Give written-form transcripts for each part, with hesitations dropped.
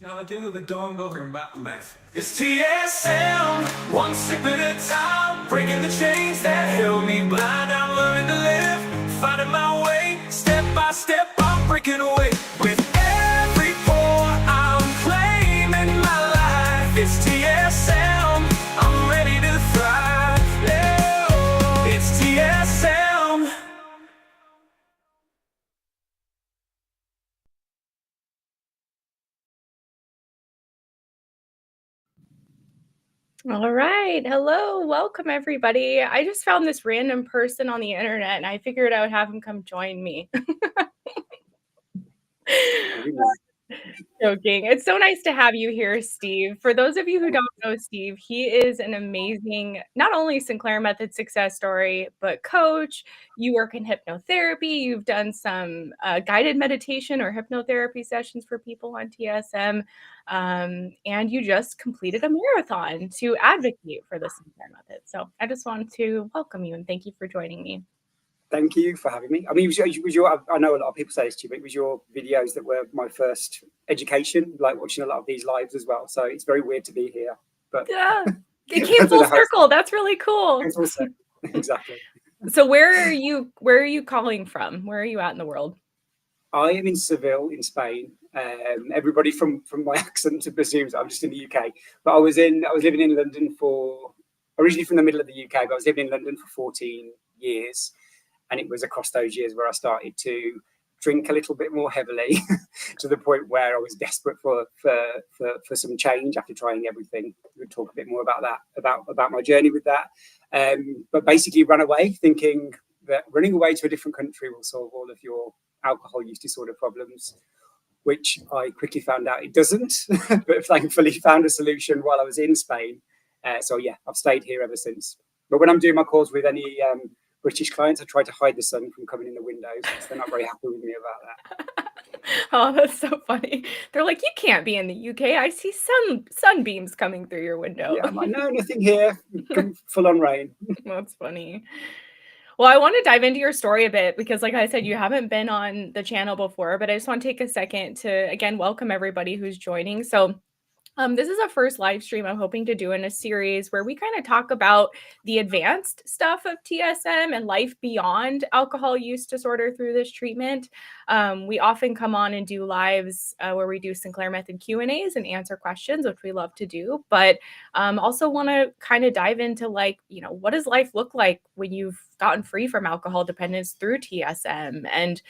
Y'all do the don't go about life. It's TSM, one sip at a time, breaking the chains that held me blind. I'm learning to live, finding my way, step by step. I'm breaking away with every pore. I'm claiming my life. It's TSM, I'm ready to thrive. Yeah, it's TSM. All right. Hello. Welcome, everybody. I just found this random person on the internet and I figured I would have him come join me. Joking. It's so nice to have you here, Steve. For those of you who don't know Steve, he is an amazing, not only Sinclair Method success story, but coach. You work in hypnotherapy. You've done some guided meditation or hypnotherapy sessions for people on TSM. And you just completed a marathon to advocate for the Sinclair Method. So I just wanted to welcome you and thank you for joining me. Thank you for having me. I mean, I know a lot of people say this to you, but it was your videos that were my first education, like watching a lot of these lives as well. So it's very weird to be here. But yeah, it came full circle. That's really cool. Exactly. So where are you calling from? Where are you at in the world? I am in Seville in Spain. Everybody from my accent presumes I'm just in the UK, but I was living in London originally from the middle of the UK, but I was living in London for 14 years. And it was across those years where I started to drink a little bit more heavily to the point where I was desperate for some change after trying everything. We'll talk a bit more about that, about my journey with that. But basically ran away thinking that running away to a different country will solve all of your alcohol use disorder problems, which I quickly found out it doesn't, but thankfully found a solution while I was in Spain. So yeah, I've stayed here ever since. But when I'm doing my calls with any British clients, I try to hide the sun from coming in the windows because they're not very happy with me about that. Oh, that's so funny. They're like, you can't be in the UK. I see sunbeams coming through your window. Yeah, I'm like, no, nothing here. Full on rain. That's funny. Well, I want to dive into your story a bit because, like I said, you haven't been on the channel before, but I just want to take a second to, again, welcome everybody who's joining. So this is a first live stream I'm hoping to do in a series where we kind of talk about the advanced stuff of TSM and life beyond alcohol use disorder through this treatment. We often come on and do lives where we do Sinclair Method Q&As and answer questions, which we love to do. But also want to kind of dive into what does life look like when you've gotten free from alcohol dependence through TSM and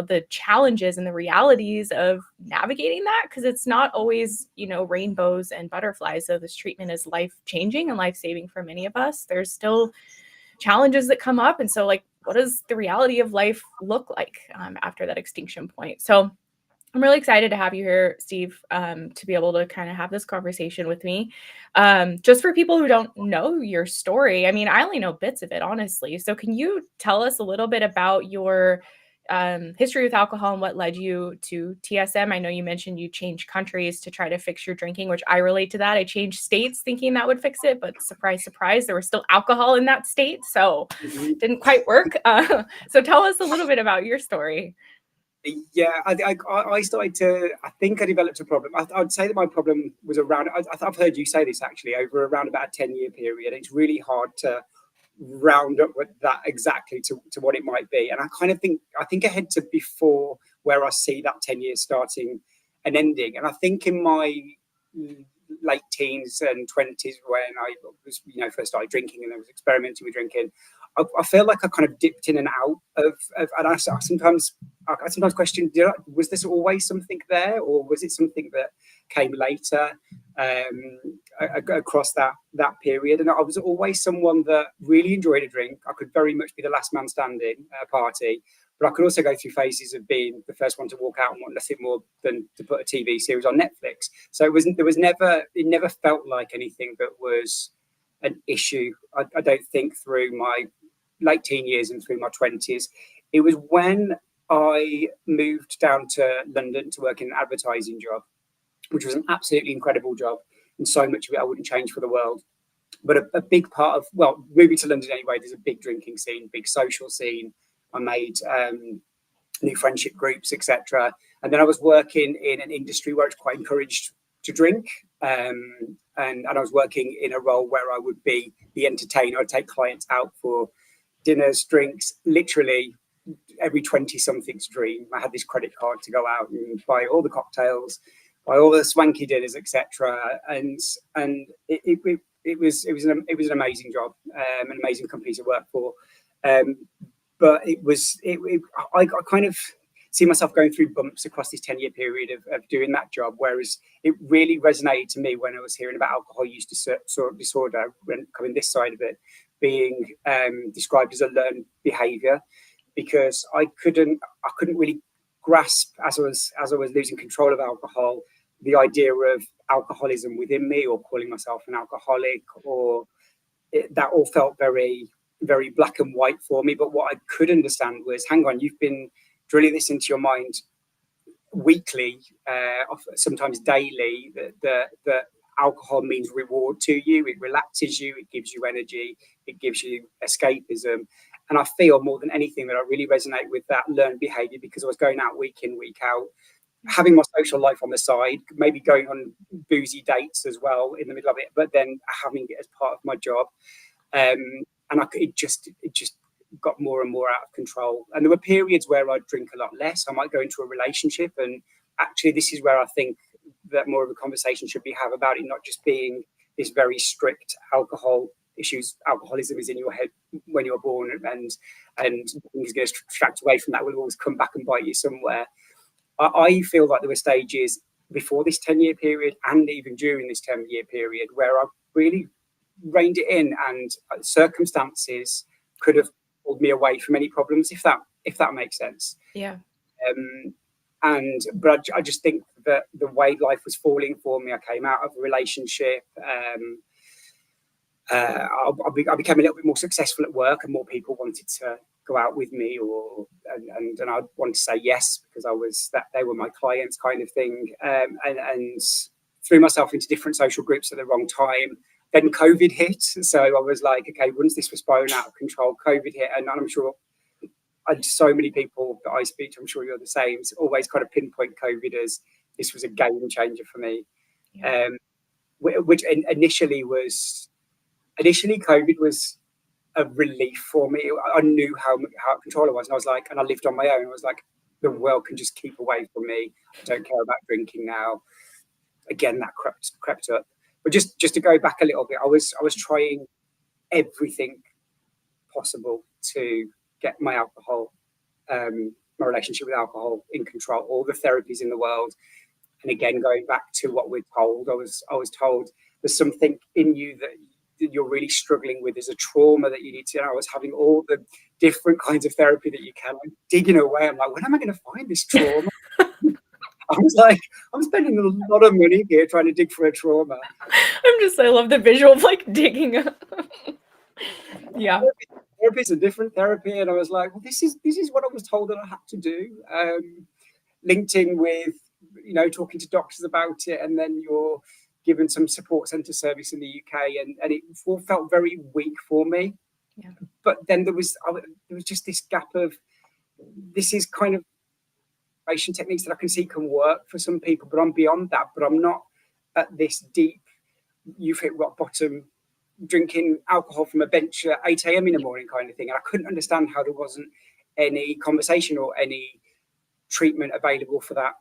the challenges and the realities of navigating that, because it's not always, rainbows and butterflies. So this treatment is life-changing and life-saving for many of us. There's still challenges that come up. And so what does the reality of life look like after that extinction point? So I'm really excited to have you here, Steve, to be able to kind of have this conversation with me. Just for people who don't know your story, I mean, I only know bits of it, honestly. So can you tell us a little bit about your history with alcohol and what led you to TSM? I know you mentioned you changed countries to try to fix your drinking, which I relate to that. I changed states thinking that would fix it, but surprise, surprise, there was still alcohol in that state. So it didn't quite work. So tell us a little bit about your story. Yeah, I started to, I think I developed a problem. I'd say that my problem was around, I've heard you say this actually, over around about a 10-year period. It's really hard to round up with that exactly to what it might be. And I think ahead to before where I see that 10 years starting and ending. And I think in my late teens and 20s when I was, first started drinking and I was experimenting with drinking, I feel like I kind of dipped in and out of and I sometimes question, was this always something there, or was it something that came later across that period? And I was always someone that really enjoyed a drink. I could very much be the last man standing at a party, but I could also go through phases of being the first one to walk out and want nothing more than to put a TV series on Netflix. So it never felt like anything that was an issue. I don't think through my late teen years and through my 20s. It was when I moved down to London to work in an advertising job, which was an absolutely incredible job. And so much of it I wouldn't change for the world. But a big part of, moving to London anyway, there's a big drinking scene, big social scene. I made new friendship groups, etc. And then I was working in an industry where it's quite encouraged to drink. And I was working in a role where I would be the entertainer. I'd take clients out for dinners, drinks, literally every 20-something's dream. I had this credit card to go out and buy all the cocktails, buy all the swanky dinners, etc. And it was an amazing job, an amazing company to work for. But I kind of see myself going through bumps across this 10-year period of doing that job, whereas it really resonated to me when I was hearing about alcohol use disorder, when coming this side of it, being described as a learned behaviour, because I couldn't really grasp, as I was losing control of alcohol, the idea of alcoholism within me, or calling myself an alcoholic, or that all felt very, very black and white for me. But what I could understand was, hang on, you've been drilling this into your mind weekly, sometimes daily, that alcohol means reward to you, it relaxes you, it gives you energy, it gives you escapism. And I feel more than anything that I really resonate with that learned behaviour, because I was going out week in, week out, having my social life on the side, maybe going on boozy dates as well in the middle of it, but then having it as part of my job. And it just got more and more out of control. And there were periods where I'd drink a lot less. I might go into a relationship, and actually this is where I think that more of a conversation should be had about it not just being this very strict alcoholism is in your head when you're born, and things get extracted away from that will always come back and bite you somewhere. I feel like there were stages before this 10-year period, and even during this 10-year period, where I really reined it in, and circumstances could have pulled me away from any problems, if that makes sense. Yeah. But I just think that the way life was falling for me, I came out of a relationship. I became a little bit more successful at work, and more people wanted to go out with me, and I wanted to say yes because they were my clients, kind of thing. And threw myself into different social groups at the wrong time. Then COVID hit, so I was like, okay, once this was spiraling out of control, COVID hit, and I'm sure so many people that I speak to, I'm sure you're the same, always kind of pinpoint COVID as this was a game changer for me. Yeah. Which initially COVID was a relief for me. I knew how control I was, and I was like, and I lived on my own. I was like, the world can just keep away from me. I don't care about drinking now. Again, that crept up. But just to go back a little bit, I was trying everything possible to get my relationship with alcohol in control, all the therapies in the world. And again, going back to what we're told, I was told there's something in you that you're really struggling with. There's a trauma that you need to. I was having all the different kinds of therapy that you can. I'm digging away. I'm like, when am I going to find this trauma? I was like, I'm spending a lot of money here trying to dig for a trauma. I love the visual of like digging up. Yeah. Therapy is a different therapy. And I was like, well, this is what I was told that I had to do. Linked in with, talking to doctors about it. And then you're given some support centre service in the UK. And it all felt very weak for me. Yeah. But then there was just this gap of, this is kind of techniques that I can see can work for some people, but I'm beyond that. But I'm not at this deep, you've hit rock bottom, drinking alcohol from a bench at 8 a.m. in the morning kind of thing. And I couldn't understand how there wasn't any conversation or any treatment available for that.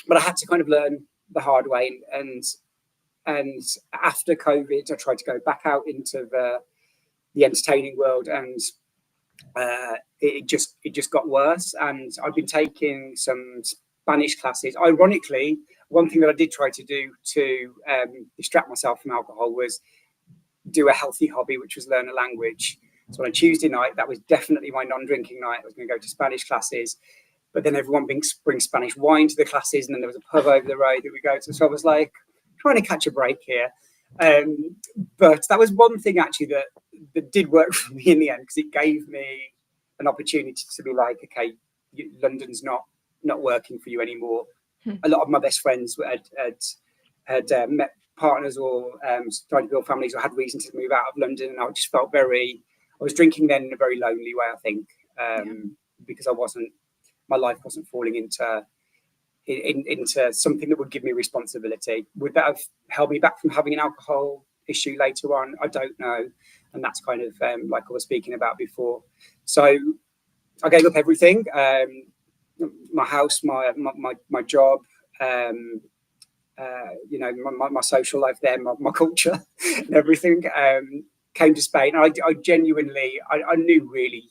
But I had to kind of learn the hard way. And after COVID, I tried to go back out into the entertaining world, and it just got worse. And I've been taking some Spanish classes. Ironically, one thing that I did try to do to distract myself from alcohol was do a healthy hobby, which was learn a language. So on a Tuesday night, that was definitely my non-drinking night. I was going to go to Spanish classes, but then everyone brings Spanish wine to the classes, and then there was a pub over the road that we go to. So I was like, trying to catch a break here. But that was one thing actually that did work for me in the end, because it gave me an opportunity to be like, okay, London's not working for you anymore. A lot of my best friends had met partners or started to build families or had reason to move out of London, and I just felt I was drinking then in a very lonely way, I think, because my life wasn't falling into into something that would give me responsibility. Would that have held me back from having an alcohol issue later on? I don't know. And that's kind of like I was speaking about before. So I gave up everything, my house, my job, you know, my social life there, my culture and everything. Came to Spain. I genuinely, I knew really,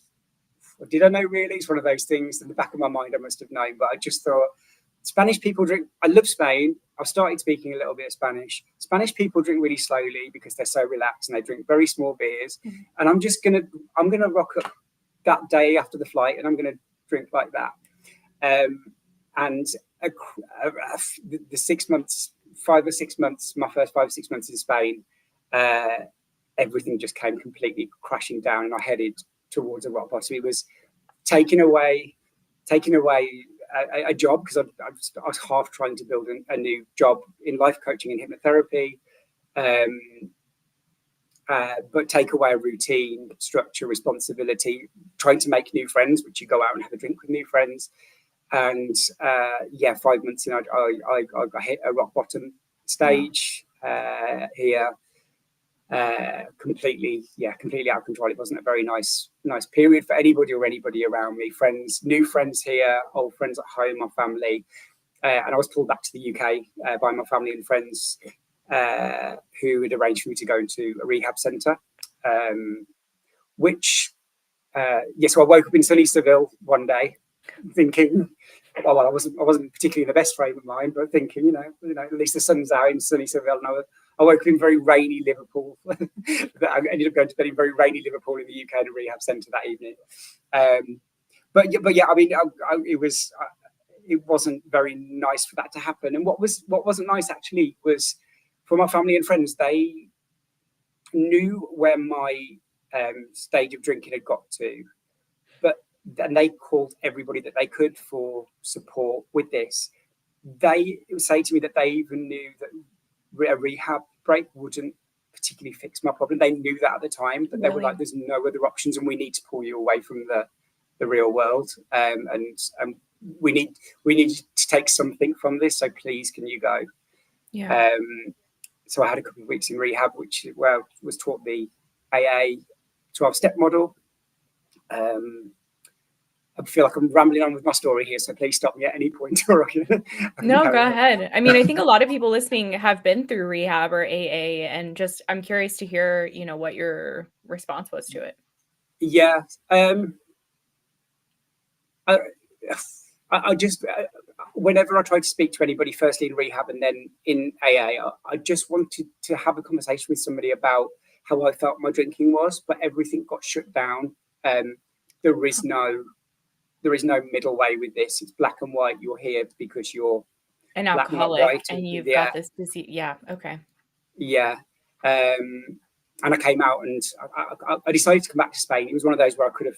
did I know really? It's one of those things in the back of my mind I must have known, but I just thought, Spanish people drink, I love Spain. I've started speaking a little bit of Spanish. Spanish people drink really slowly because they're so relaxed and they drink very small beers. And I'm gonna rock up that day after the flight and I'm gonna drink like that. And the 6 months, 5 or 6 months, my first 5 or 6 months in Spain, everything just came completely crashing down and I headed towards a rock bottom. It was taking away a job because I was half trying to build a new job in life coaching and hypnotherapy, but take away a routine, structure, responsibility, trying to make new friends, which you go out and have a drink with new friends. And 5 months in, I hit a rock bottom stage here. Completely out of control. It wasn't a very nice period for anybody or anybody around me. New friends here, old friends at home, my family, and I was pulled back to the UK by my family and friends who had arranged for me to go into a rehab centre. So I woke up in sunny Seville one day, thinking, well, I wasn't particularly in the best frame of mind, but thinking, you know, at least the sun's out in sunny Seville. And I woke up in very rainy Liverpool. I ended up going to bed in very rainy Liverpool in the UK in a rehab centre that evening. But yeah, I mean, it wasn't very nice for that to happen. And what wasn't nice actually was for my family and friends. They knew where my stage of drinking had got to, and they called everybody that they could for support with this. They would say to me that they even knew that a rehab break wouldn't particularly fix my problem. They knew that at the time, but they were like, there's no other options and we need to pull you away from the real world. And we need to take something from this. So please, can you go? Yeah. So I had a couple of weeks in rehab, where I was taught the AA 12-step model. I feel like I'm rambling on with my story here, so please stop me at any point. No, go ahead. I mean, I think a lot of people listening have been through rehab or AA, and just I'm curious to hear, you know, what your response was to it. Yeah, I just whenever I tried to speak to anybody, firstly in rehab and then in AA, I just wanted to have a conversation with somebody about how I felt my drinking was, but everything got shut down. There is no middle way with this. It's black and white. You're here because you're an alcoholic and you've got this disease. Yeah. Okay. Yeah. And I came out and I decided to come back to Spain. It was one of those where I could have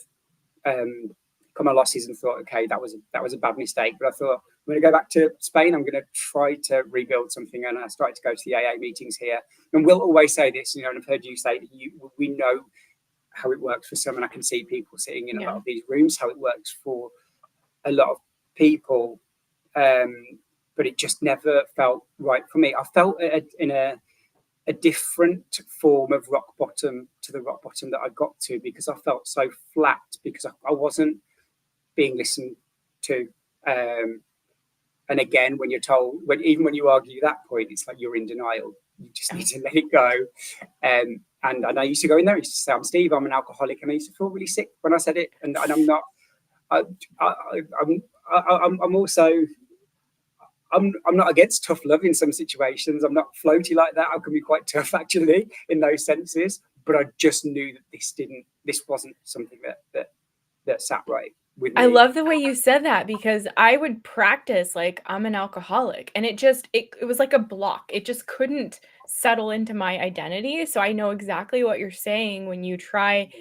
cut my losses and thought, okay, that was a bad mistake. But I thought, I'm going to go back to Spain. I'm going to try to rebuild something. And I started to go to the AA meetings here. And we'll always say this, you know, and I've heard you say that we know how it works for some, and I can see people sitting in a lot of these rooms, how it works for a lot of people, but it just never felt right for me. I felt in a different form of rock bottom to the rock bottom that I got to, because I felt so flat, because I wasn't being listened to. And again, when you're told, even when you argue that point, it's like you're in denial. You just need to let it go. And I used to go in there and used to say, I'm Steve, I'm an alcoholic. And I used to feel really sick when I said it. And I'm not, I'm also, I'm not against tough love in some situations. I'm not floaty like that. I can be quite tough actually in those senses. But I just knew that this wasn't something that sat right with me. I love the way you said that, because I would practice like I'm an alcoholic, and it was like a block. It just couldn't settle into my identity. So I know exactly what you're saying when you try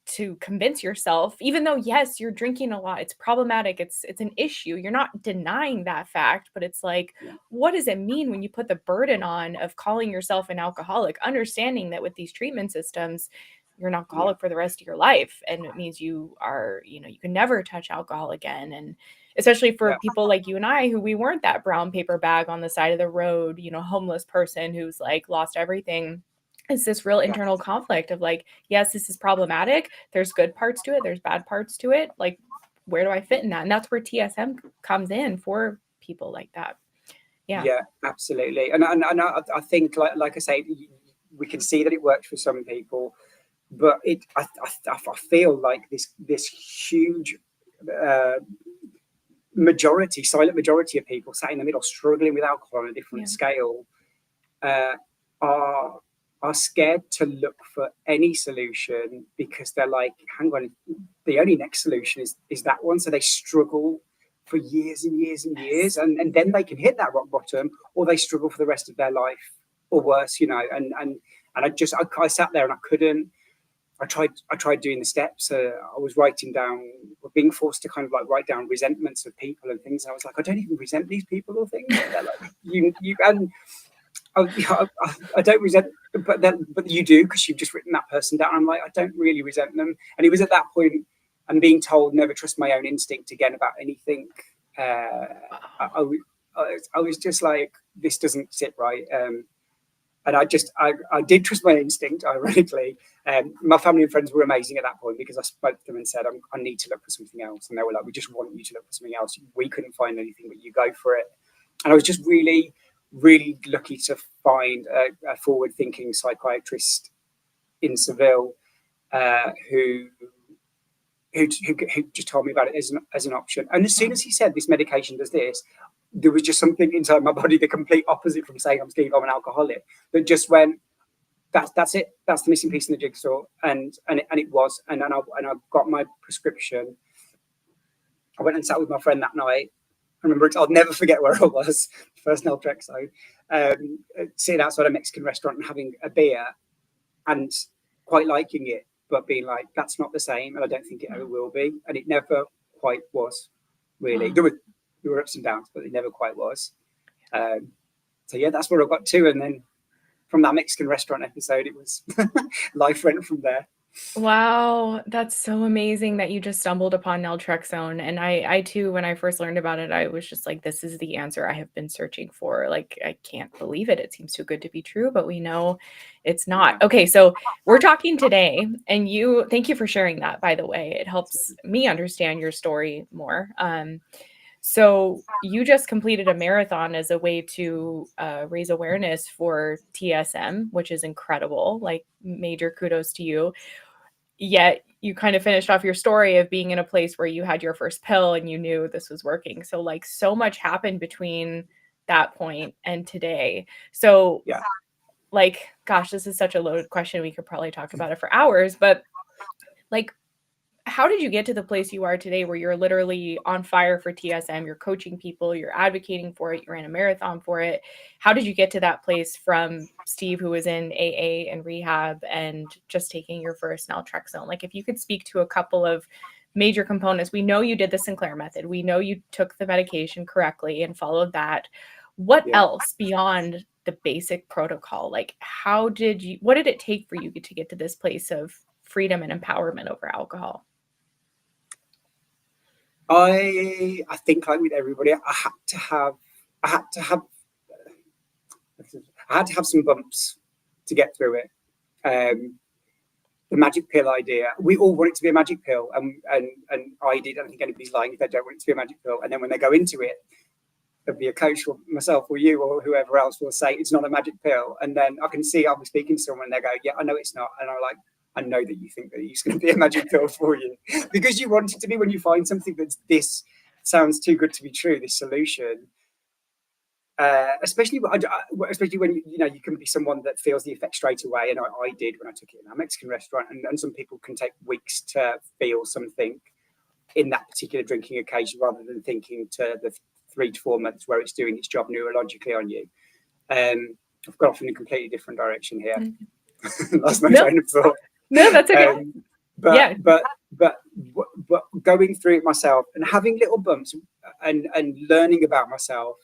to convince yourself, even though yes, you're drinking a lot, it's problematic, it's an issue, you're not denying that fact, but it's like, what does it mean when you put the burden on of calling yourself an alcoholic, understanding that with these treatment systems, you're an alcoholic for the rest of your life. And it means you are, you know, you can never touch alcohol again. And especially for people like you and I, who we weren't that brown paper bag on the side of the road, you know, homeless person who's like lost everything. It's this real internal conflict of like, yes, this is problematic. There's good parts to it. There's bad parts to it. Like, where do I fit in that? And that's where TSM comes in for people like that. Yeah, absolutely. And I think, like I say, we can see that it works for some people, but I feel like this huge silent majority of people sat in the middle, struggling with alcohol on a different scale, are scared to look for any solution because they're like, hang on, the only next solution is that one. So they struggle for years and years and years, and then they can hit that rock bottom, or they struggle for the rest of their life, or worse, you know. And I sat there and I couldn't. I tried doing the steps. I was writing down, being forced to kind of like write down resentments of people and things. And I was like, I don't even resent these people or things. They're like, you and I don't resent, but you do, because you've just written that person down. I'm like, I don't really resent them. And it was at that point, I'm being told never trust my own instinct again about anything. I was just like, this doesn't sit right. And I did trust my instinct, ironically. My family and friends were amazing at that point, because I spoke to them and said, I need to look for something else. And they were like, we just want you to look for something else. We couldn't find anything, but you go for it. And I was just really, really lucky to find a forward-thinking psychiatrist in Seville who just told me about it as an option. And as soon as he said, this medication does this, there was just something inside my body, the complete opposite from saying, I'm Steve, I'm an alcoholic, that just went, that's it. That's the missing piece in the jigsaw. And it was. And I got my prescription. I went and sat with my friend that night. I remember I'll never forget where I was, first naltrexone, sitting outside a Mexican restaurant and having a beer and quite liking it, but being like, that's not the same, and I don't think it ever will be. And it never quite was, really. There were ups and downs, but it never quite was. So yeah, that's where I got to. And then from that Mexican restaurant episode, it was life went from there. Wow, that's so amazing that you just stumbled upon naltrexone. And I too, when I first learned about it, I was just like, this is the answer I have been searching for. Like, I can't believe it. It seems too good to be true, but we know it's not. Okay, so we're talking today, and thank you for sharing that, by the way. It helps me understand your story more. So you just completed a marathon as a way to raise awareness for TSM, which is incredible. Like, major kudos to you. Yet you kind of finished off your story of being in a place where you had your first pill and you knew this was working. So like, so much happened between that point and today. So like, gosh, this is such a loaded question. We could probably talk about it for hours, but like, how did you get to the place you are today where you're literally on fire for TSM? You're coaching people, you're advocating for it, you're in a marathon for it. How did you get to that place from Steve, who was in AA and rehab and just taking your first naltrexone? Like, if you could speak to a couple of major components. We know you did the Sinclair method. We know you took the medication correctly and followed that. What else beyond the basic protocol? Like, what did it take for you to get to this place of freedom and empowerment over alcohol? I think, like with everybody, I had to have some bumps to get through it. The magic pill idea, we all want it to be a magic pill, and I did. I don't think anybody's lying if they don't want it to be a magic pill. And then when they go into it, there'll be a coach or myself or you or whoever else will say it's not a magic pill. And then I can see I'll be speaking to someone and they go, yeah, I know it's not. And I'm like, I know that you think that it's going to be a magic pill for you, because you want it to be. When you find something that's this sounds too good to be true, this solution, especially when you can be someone that feels the effect straight away. And I did when I took it in a Mexican restaurant, and some people can take weeks to feel something in that particular drinking occasion, rather than thinking to the 3 to 4 months where it's doing its job neurologically on you. I've gone off in a completely different direction here. Lost my train of thought. No, that's okay. But going through it myself and having little bumps and learning about myself,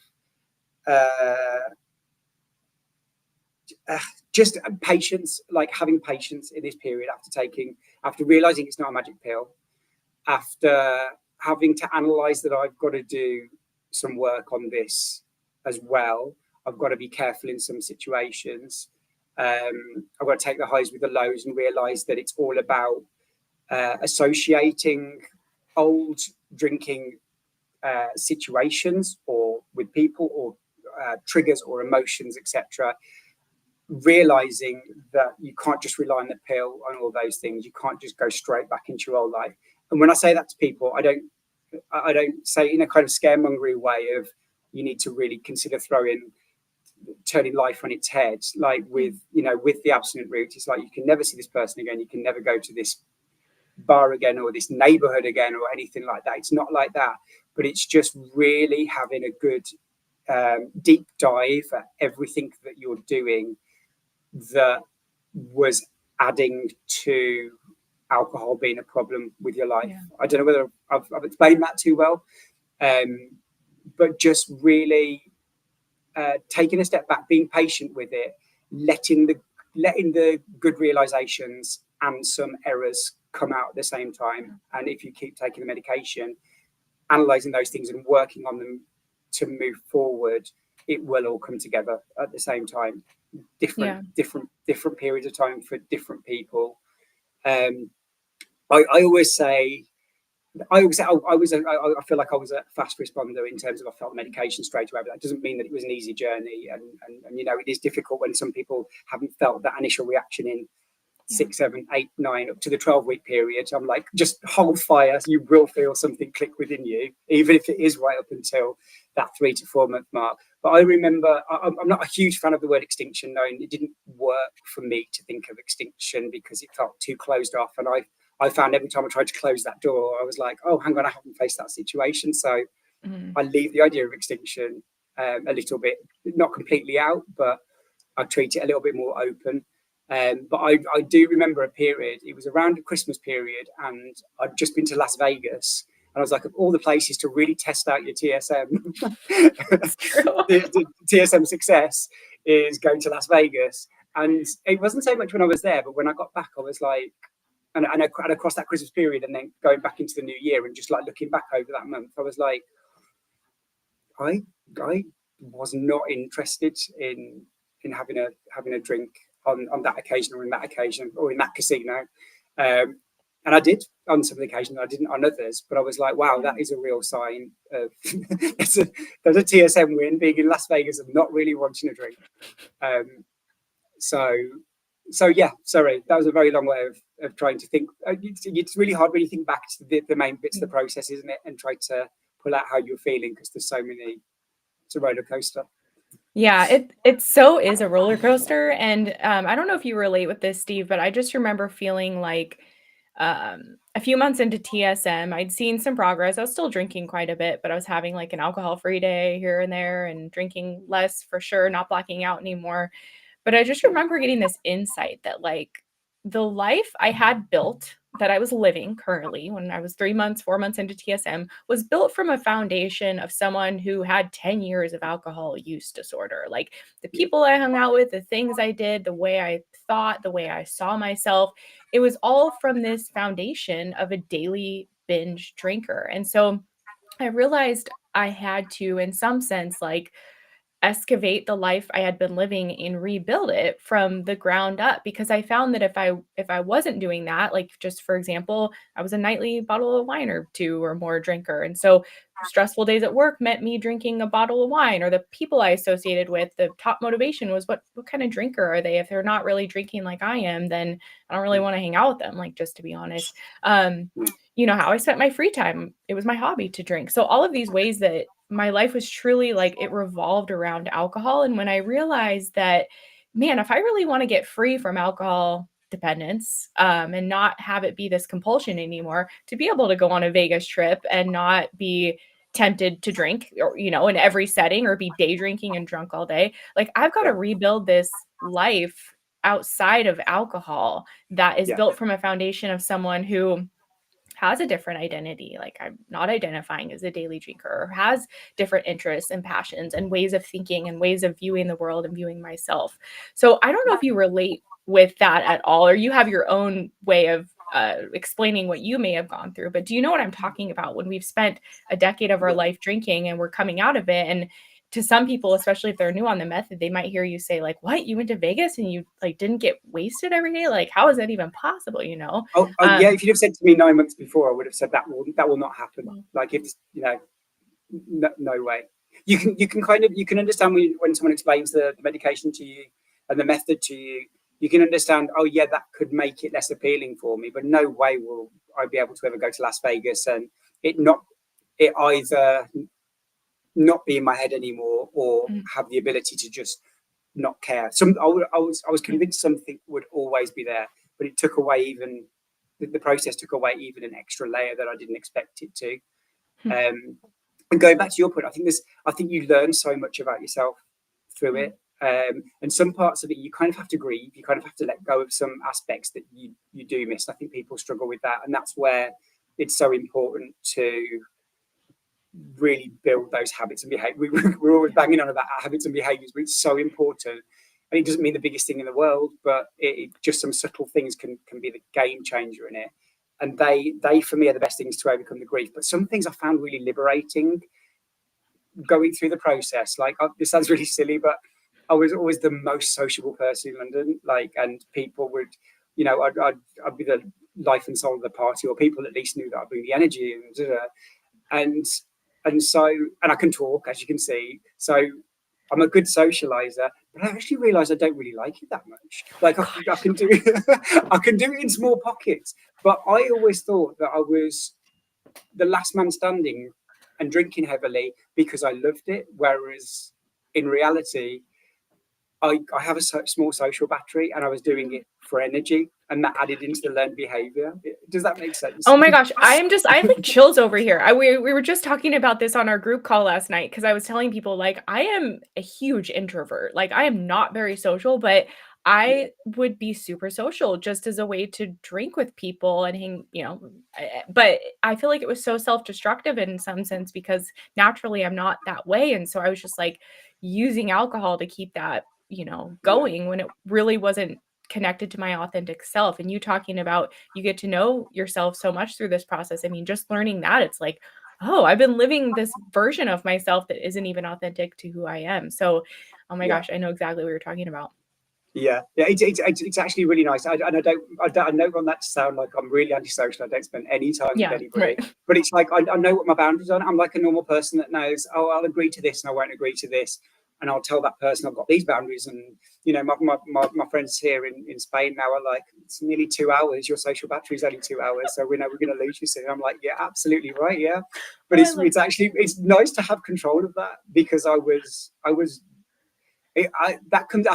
just patience, like having patience in this period after realizing it's not a magic pill, after having to analyze that I've got to do some work on this as well. I've got to be careful in some situations. I've got to take the highs with the lows and realize that it's all about associating old drinking situations or with people or triggers or emotions, etc. Realizing that you can't just rely on the pill on all those things. You can't just go straight back into your old life. And when I say that to people, I don't say in a kind of scaremongery way of you need to really consider turning life on its head. Like with the abstinent route, it's like you can never see this person again. You can never go to this bar again or this neighborhood again or anything like that. It's not like that, but it's just really having a good deep dive at everything that you're doing that was adding to alcohol being a problem with your life. Yeah. I don't know whether I've explained that too well, but just really taking a step back, being patient with it, letting the good realizations and some errors come out at the same time. And if you keep taking the medication, analyzing those things and working on them to move forward, it will all come together at the same time. Different periods of time for different people. I always say I feel like I was a fast responder in terms of I felt medication straight away, but that doesn't mean that it was an easy journey. And it is difficult when some people haven't felt that initial reaction in 6, 7, 8, 9 up to the 12-week period. I'm like, just hold fire. You will feel something click within you, even if it is right up until that 3 to 4 month mark. But I remember, I'm not a huge fan of the word extinction, knowing it didn't work for me to think of extinction because it felt too closed off. And I found every time I tried to close that door, I was like, oh, hang on, I haven't faced that situation. So I leave the idea of extinction a little bit, not completely out, but I treat it a little bit more open. But I do remember a period, it was around the Christmas period, and I'd just been to Las Vegas. And I was like, of all the places to really test out your TSM, the TSM success is going to Las Vegas. And it wasn't so much when I was there, but when I got back, I was like, and across that Christmas period and then going back into the new year and just like looking back over that month, I was like, I was not interested in having a drink on that occasion or in that occasion or in that casino. And I did on some occasions, I didn't on others, but I was like, wow, that is a real sign of there's a TSM win, being in Las Vegas and not really wanting a drink. So yeah, sorry, that was a very long way of trying to think. It's really hard when you think back to the main bits of the process, isn't it? And try to pull out how you're feeling, because there's so many, it's a roller coaster. Yeah, it so is a roller coaster. And I don't know if you relate with this, Steve, but I just remember feeling like a few months into TSM, I'd seen some progress. I was still drinking quite a bit, but I was having like an alcohol-free day here and there and drinking less for sure, not blacking out anymore. But I just remember getting this insight that like the life I had built, that I was living currently when I was 3 months, 4 months into TSM, was built from a foundation of someone who had 10 years of alcohol use disorder. Like the people I hung out with, the things I did, the way I thought, the way I saw myself, it was all from this foundation of a daily binge drinker. And so I realized I had to, in some sense, like excavate the life I had been living and rebuild it from the ground up, because I found that if I wasn't doing that, like just for example, I was a nightly bottle of wine or 2 or more drinker. And so stressful days at work meant me drinking a bottle of wine, or the people I associated with, the top motivation was what kind of drinker are they? If they're not really drinking like I am, then I don't really want to hang out with them, like just to be honest. How I spent my free time, it was my hobby to drink. So all of these ways that my life was truly like it revolved around alcohol. And when I realized that, man, if I really want to get free from alcohol dependence and not have it be this compulsion anymore, to be able to go on a Vegas trip and not be tempted to drink or, in every setting, or be day drinking and drunk all day, like I've got to rebuild this life outside of alcohol that is built from a foundation of someone who has a different identity. Like I'm not identifying as a daily drinker, or has different interests and passions and ways of thinking and ways of viewing the world and viewing myself. So I don't know if you relate with that at all, or you have your own way of explaining what you may have gone through. But do you know what I'm talking about when we've spent a decade of our life drinking and we're coming out of it? And to some people, especially if they're new on the method, they might hear you say like, what, you went to Vegas and you like didn't get wasted every day? Like, how is that even possible? You know? Yeah, if you'd have said to me 9 months before, I would have said that will not happen. Like, if no way. You can kind of, you can understand when someone explains the medication to you and the method to you. You can understand, oh yeah, that could make it less appealing for me, but no way will I be able to ever go to Las Vegas and it either not be in my head anymore or have the ability to just not care. I was convinced something would always be there, but it took away even the process took away even an extra layer that I didn't expect it to. And going back to your point, I think you learn so much about yourself through it. And some parts of it you kind of have to grieve. You kind of have to let go of some aspects that you do miss. I think people struggle with that, and that's where it's so important to really build those habits and behavior. We're always banging on about habits and behaviors, but it's so important. And it doesn't mean the biggest thing in the world, but it just some subtle things can be the game changer in it. And they for me are the best things to overcome the grief. But some things I found really liberating going through the process. Like, this sounds really silly, but I was always the most sociable person in London. Like, and people would, I'd be the life and soul of the party, or people at least knew that I'd bring the energy and I can talk, as you can see. So I'm a good socializer, but I actually realised I don't really like it that much. Like, I can do I can do it in small pockets, but I always thought that I was the last man standing and drinking heavily because I loved it. Whereas in reality, I have a small social battery, and I was doing it for energy, and that added into the learned behavior. Does that make sense? Oh my gosh, I have like chills over here. We were just talking about this on our group call last night, because I was telling people like I am a huge introvert. Like I am not very social, but I would be super social just as a way to drink with people and hang, but I feel like it was so self-destructive in some sense, because naturally I'm not that way. And so I was just like using alcohol to keep that, going, when it really wasn't connected to my authentic self. And you talking about you get to know yourself so much through this process. I mean, just learning that, it's like, oh, I've been living this version of myself that isn't even authentic to who I am. So, oh my gosh, I know exactly what you're talking about. Yeah, it's actually really nice. I don't want that to sound like I'm really antisocial. I don't spend any time with anybody, right. But it's like I know what my boundaries are. I'm like a normal person that knows, oh, I'll agree to this and I won't agree to this, and I'll tell that person I've got these boundaries. And my friends here in Spain now are like, it's nearly 2 hours. Your social battery is only 2 hours, so we know we're going to lose you soon. I'm like, yeah, absolutely right, yeah. But it's actually nice to have control of that, because I was. I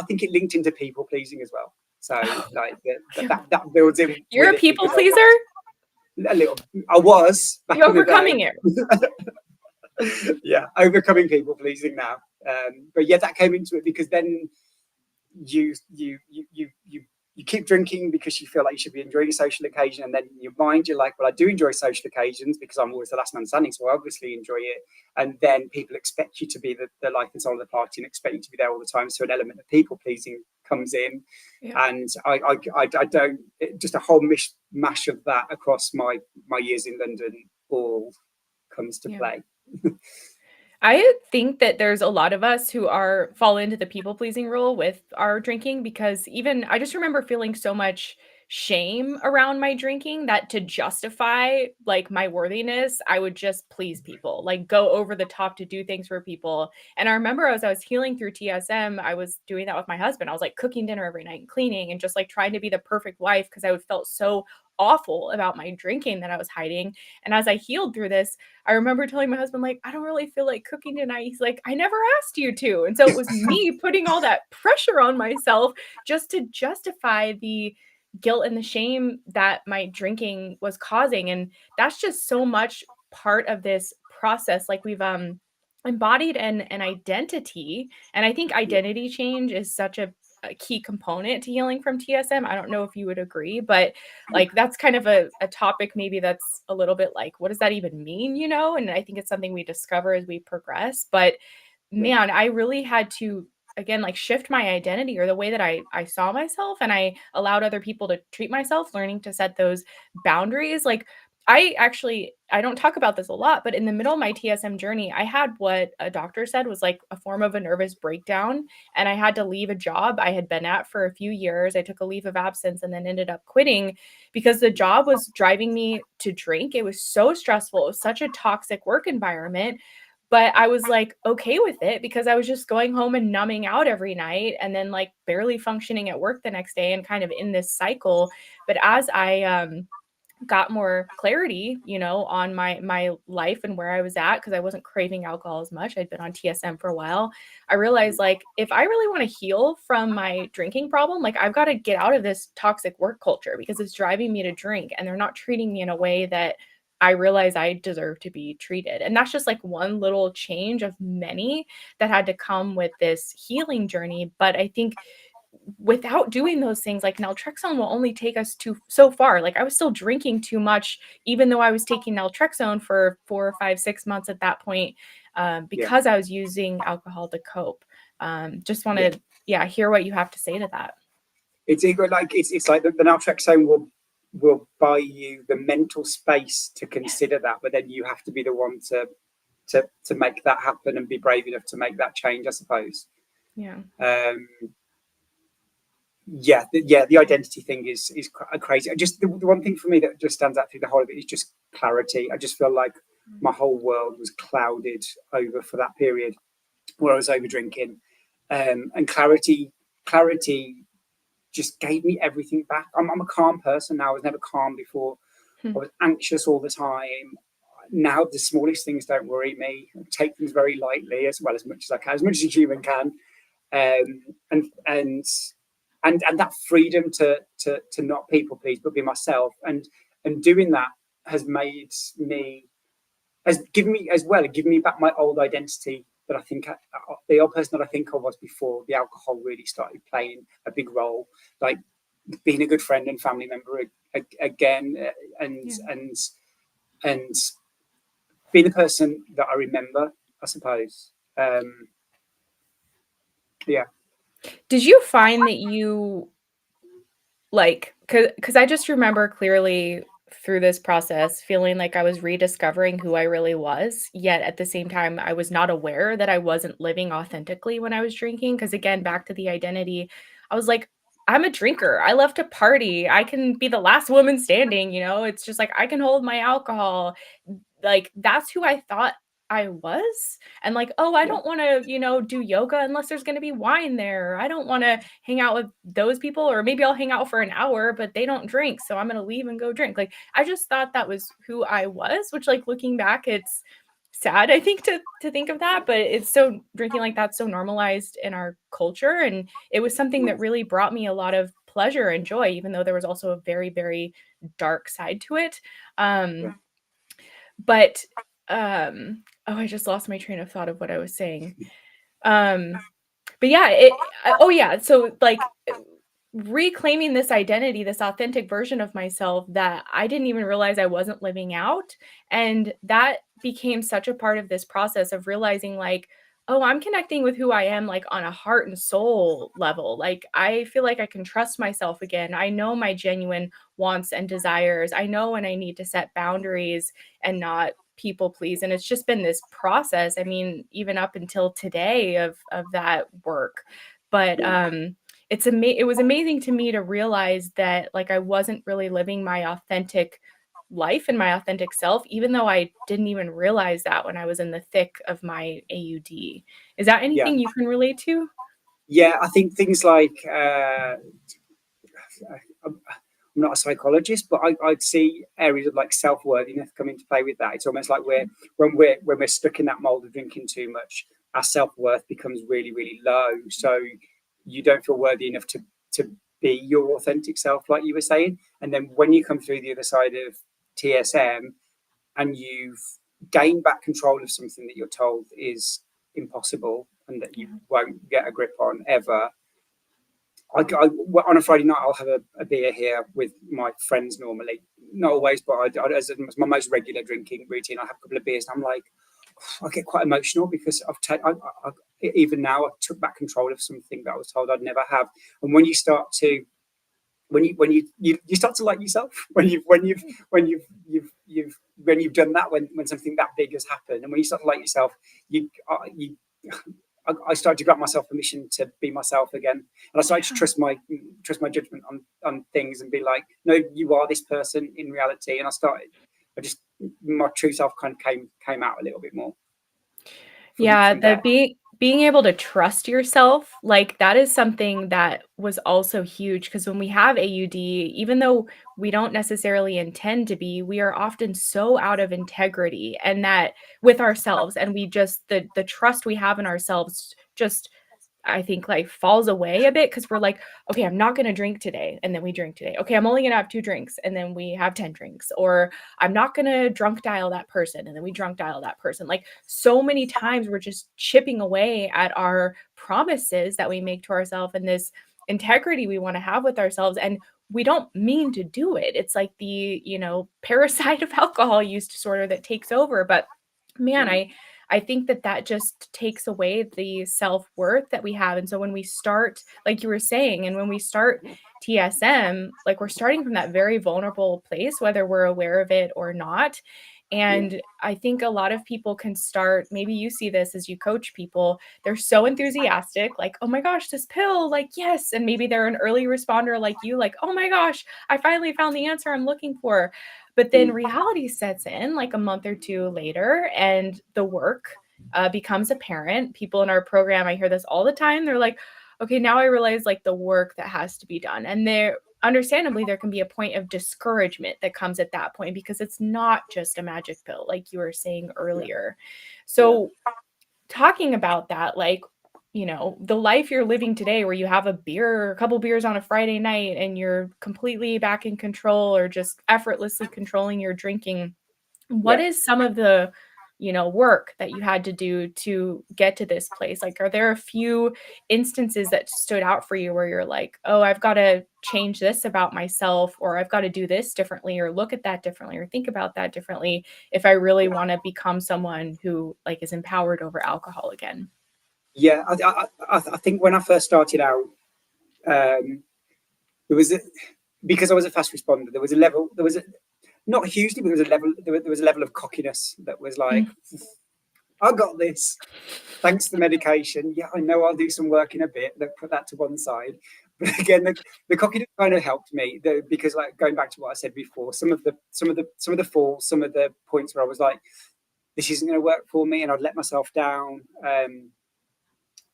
think it linked into people pleasing as well. So like that builds in. You're a people pleaser? A little. I was. You're overcoming it. Yeah, overcoming people pleasing now. But yeah, that came into it because then you keep drinking because you feel like you should be enjoying a social occasion, and then in your mind you're like, well, I do enjoy social occasions because I'm always the last man standing, so I obviously enjoy it. And then people expect you to be the life and soul of the party and expect you to be there all the time, so an element of people pleasing comes in. And I don't, just a whole mishmash of that across my years in London all comes to play. I think that there's a lot of us who fall into the people pleasing rule with our drinking, because even I just remember feeling so much shame around my drinking that to justify like my worthiness, I would just please people, like go over the top to do things for people. And I remember as I was healing through TSM, I was doing that with my husband. I was like cooking dinner every night and cleaning and just like trying to be the perfect wife, because I felt so awful about my drinking that I was hiding. And as I healed through this, I remember telling my husband, like, I don't really feel like cooking tonight. He's like, I never asked you to. And so it was me putting all that pressure on myself just to justify the guilt and the shame that my drinking was causing. And that's just so much part of this process. Like we've embodied an identity. And I think identity change is such a a key component to healing from TSM. I don't know if you would agree, but like that's kind of a topic maybe that's a little bit like, what does that even mean, you know? And I think it's something we discover as we progress. But man, I really had to again like shift my identity or the way that I saw myself, and I allowed other people to treat myself, learning to set those boundaries. Like I don't talk about this a lot, but in the middle of my TSM journey, I had what a doctor said was like a form of a nervous breakdown, and I had to leave a job I had been at for a few years. I took a leave of absence and then ended up quitting because the job was driving me to drink. It was so stressful. It was such a toxic work environment. But I was like okay with it because I was just going home and numbing out every night and then like barely functioning at work the next day and kind of in this cycle. But as I got more clarity, you know, on my life and where I was at, because I wasn't craving alcohol as much. I'd been on TSM for a while. I realized like if I really want to heal from my drinking problem, like I've got to get out of this toxic work culture because it's driving me to drink and they're not treating me in a way that I realize I deserve to be treated. And that's just like one little change of many that had to come with this healing journey. But I think without doing those things, like naltrexone will only take us to so far. Like I was still drinking too much, even though I was taking naltrexone for 4 or 5, 6 months at that point, because I was using alcohol to cope. Just want to, hear what you have to say to that. It's either like it's like the naltrexone will buy you the mental space to consider that, but then you have to be the one to make that happen and be brave enough to make that change, I suppose. Yeah. The identity thing is crazy. Just the one thing for me that just stands out through the whole of it is just clarity. I just feel like my whole world was clouded over for that period where I was over drinking, and clarity just gave me everything back. I'm a calm person now. I was never calm before. I was anxious all the time. Now the smallest things don't worry me. I take things very lightly as much as I can, as much as a human can, and that freedom to not people please but be myself, and doing that has made me, has given me back my old identity that I think the old person that I think I was before the alcohol really started playing a big role, like being a good friend and family member again, and being the person that I remember, I suppose. Did you find that you like, because I just remember clearly through this process feeling like I was rediscovering who I really was, yet at the same time I was not aware that I wasn't living authentically when I was drinking. Because again, back to the identity, I was like, I'm a drinker. I love to party. I can be the last woman standing, you know? It's just like I can hold my alcohol. Like that's who I thought I was. And like, oh, I don't want to, you know, do yoga unless there's going to be wine there. I don't want to hang out with those people, or maybe I'll hang out for an hour, but they don't drink. So I'm going to leave and go drink. Like, I just thought that was who I was, which like looking back, it's sad, I think, to think of that, but it's so drinking like that's so normalized in our culture. And it was something that really brought me a lot of pleasure and joy, even though there was also a very, very dark side to it. But I just lost my train of thought of what I was saying. But yeah, so like reclaiming this identity, this authentic version of myself that I didn't even realize I wasn't living out. And that became such a part of this process of realizing like, oh, I'm connecting with who I am like on a heart and soul level. Like I feel like I can trust myself again. I know my genuine wants and desires. I know when I need to set boundaries and not people please. And it's just been this process. I mean, even up until today of that work. But it was amazing to me to realize that like I wasn't really living my authentic life and my authentic self, even though I didn't even realize that when I was in the thick of my AUD. Is that anything you can relate to? Yeah, I think things like I'm not a psychologist, but I'd see areas of like self-worthiness come into play with that. It's almost like when we're stuck in that mold of drinking too much, our self-worth becomes really, really low. So you don't feel worthy enough to be your authentic self, like you were saying. And then when you come through the other side of TSM and you've gained back control of something that you're told is impossible and that you won't get a grip on ever, on a Friday night, I'll have a beer here with my friends normally. Not always, but as my most regular drinking routine, I have a couple of beers, and I'm like, I get quite emotional because even now I took back control of something that I was told I'd never have. And when you start to you start to like yourself when you've done that, when something that big has happened, and when you start to like yourself, I started to grant myself permission to be myself again, and I started to trust my judgment on things and be like, no, you are this person in reality. And my true self kind of came out a little bit more. From being able to trust yourself, like that is something that was also huge, because when we have AUD, even though we don't necessarily intend to be, we are often so out of integrity and that with ourselves, and we just the trust we have in ourselves just, I think, like falls away a bit, because we're like, okay, I'm not going to drink today. And then we drink today. Okay, I'm only going to have 2 drinks. And then we have 10 drinks. Or I'm not going to drunk dial that person. And then we drunk dial that person. Like so many times we're just chipping away at our promises that we make to ourselves and this integrity we want to have with ourselves. And we don't mean to do it. It's like the, parasite of alcohol use disorder that takes over. But man, I think that just takes away the self-worth that we have. And so when we start, like you were saying, and when we start TSM, like we're starting from that very vulnerable place, whether we're aware of it or not. And I think a lot of people can start, maybe you see this as you coach people, they're so enthusiastic, like, oh my gosh, this pill, like, yes. And maybe they're an early responder like you, like, oh my gosh, I finally found the answer I'm looking for. But then reality sets in like a month or 2 later, and the work becomes apparent. People in our program, I hear this all the time. They're like, okay, now I realize like the work that has to be done. And understandably, there can be a point of discouragement that comes at that point, because it's not just a magic pill, like you were saying earlier. So talking about that, like, the life you're living today where you have a couple beers on a Friday night and you're completely back in control or just effortlessly controlling your drinking. What is some of the, work that you had to do to get to this place? Like, are there a few instances that stood out for you where you're like, oh, I've got to change this about myself, or I've got to do this differently, or look at that differently, or think about that differently if I really want to become someone who like is empowered over alcohol again? Yeah, I think when I first started out, because I was a fast responder, there was not hugely, but there was a level of cockiness that was like, I got this, thanks to the medication. Yeah, I know I'll do some work in a bit. Put that to one side. But again, the cockiness kind of helped me because, like, going back to what I said before, some of the falls, some of the points where I was like, this isn't going to work for me, and I'd let myself down.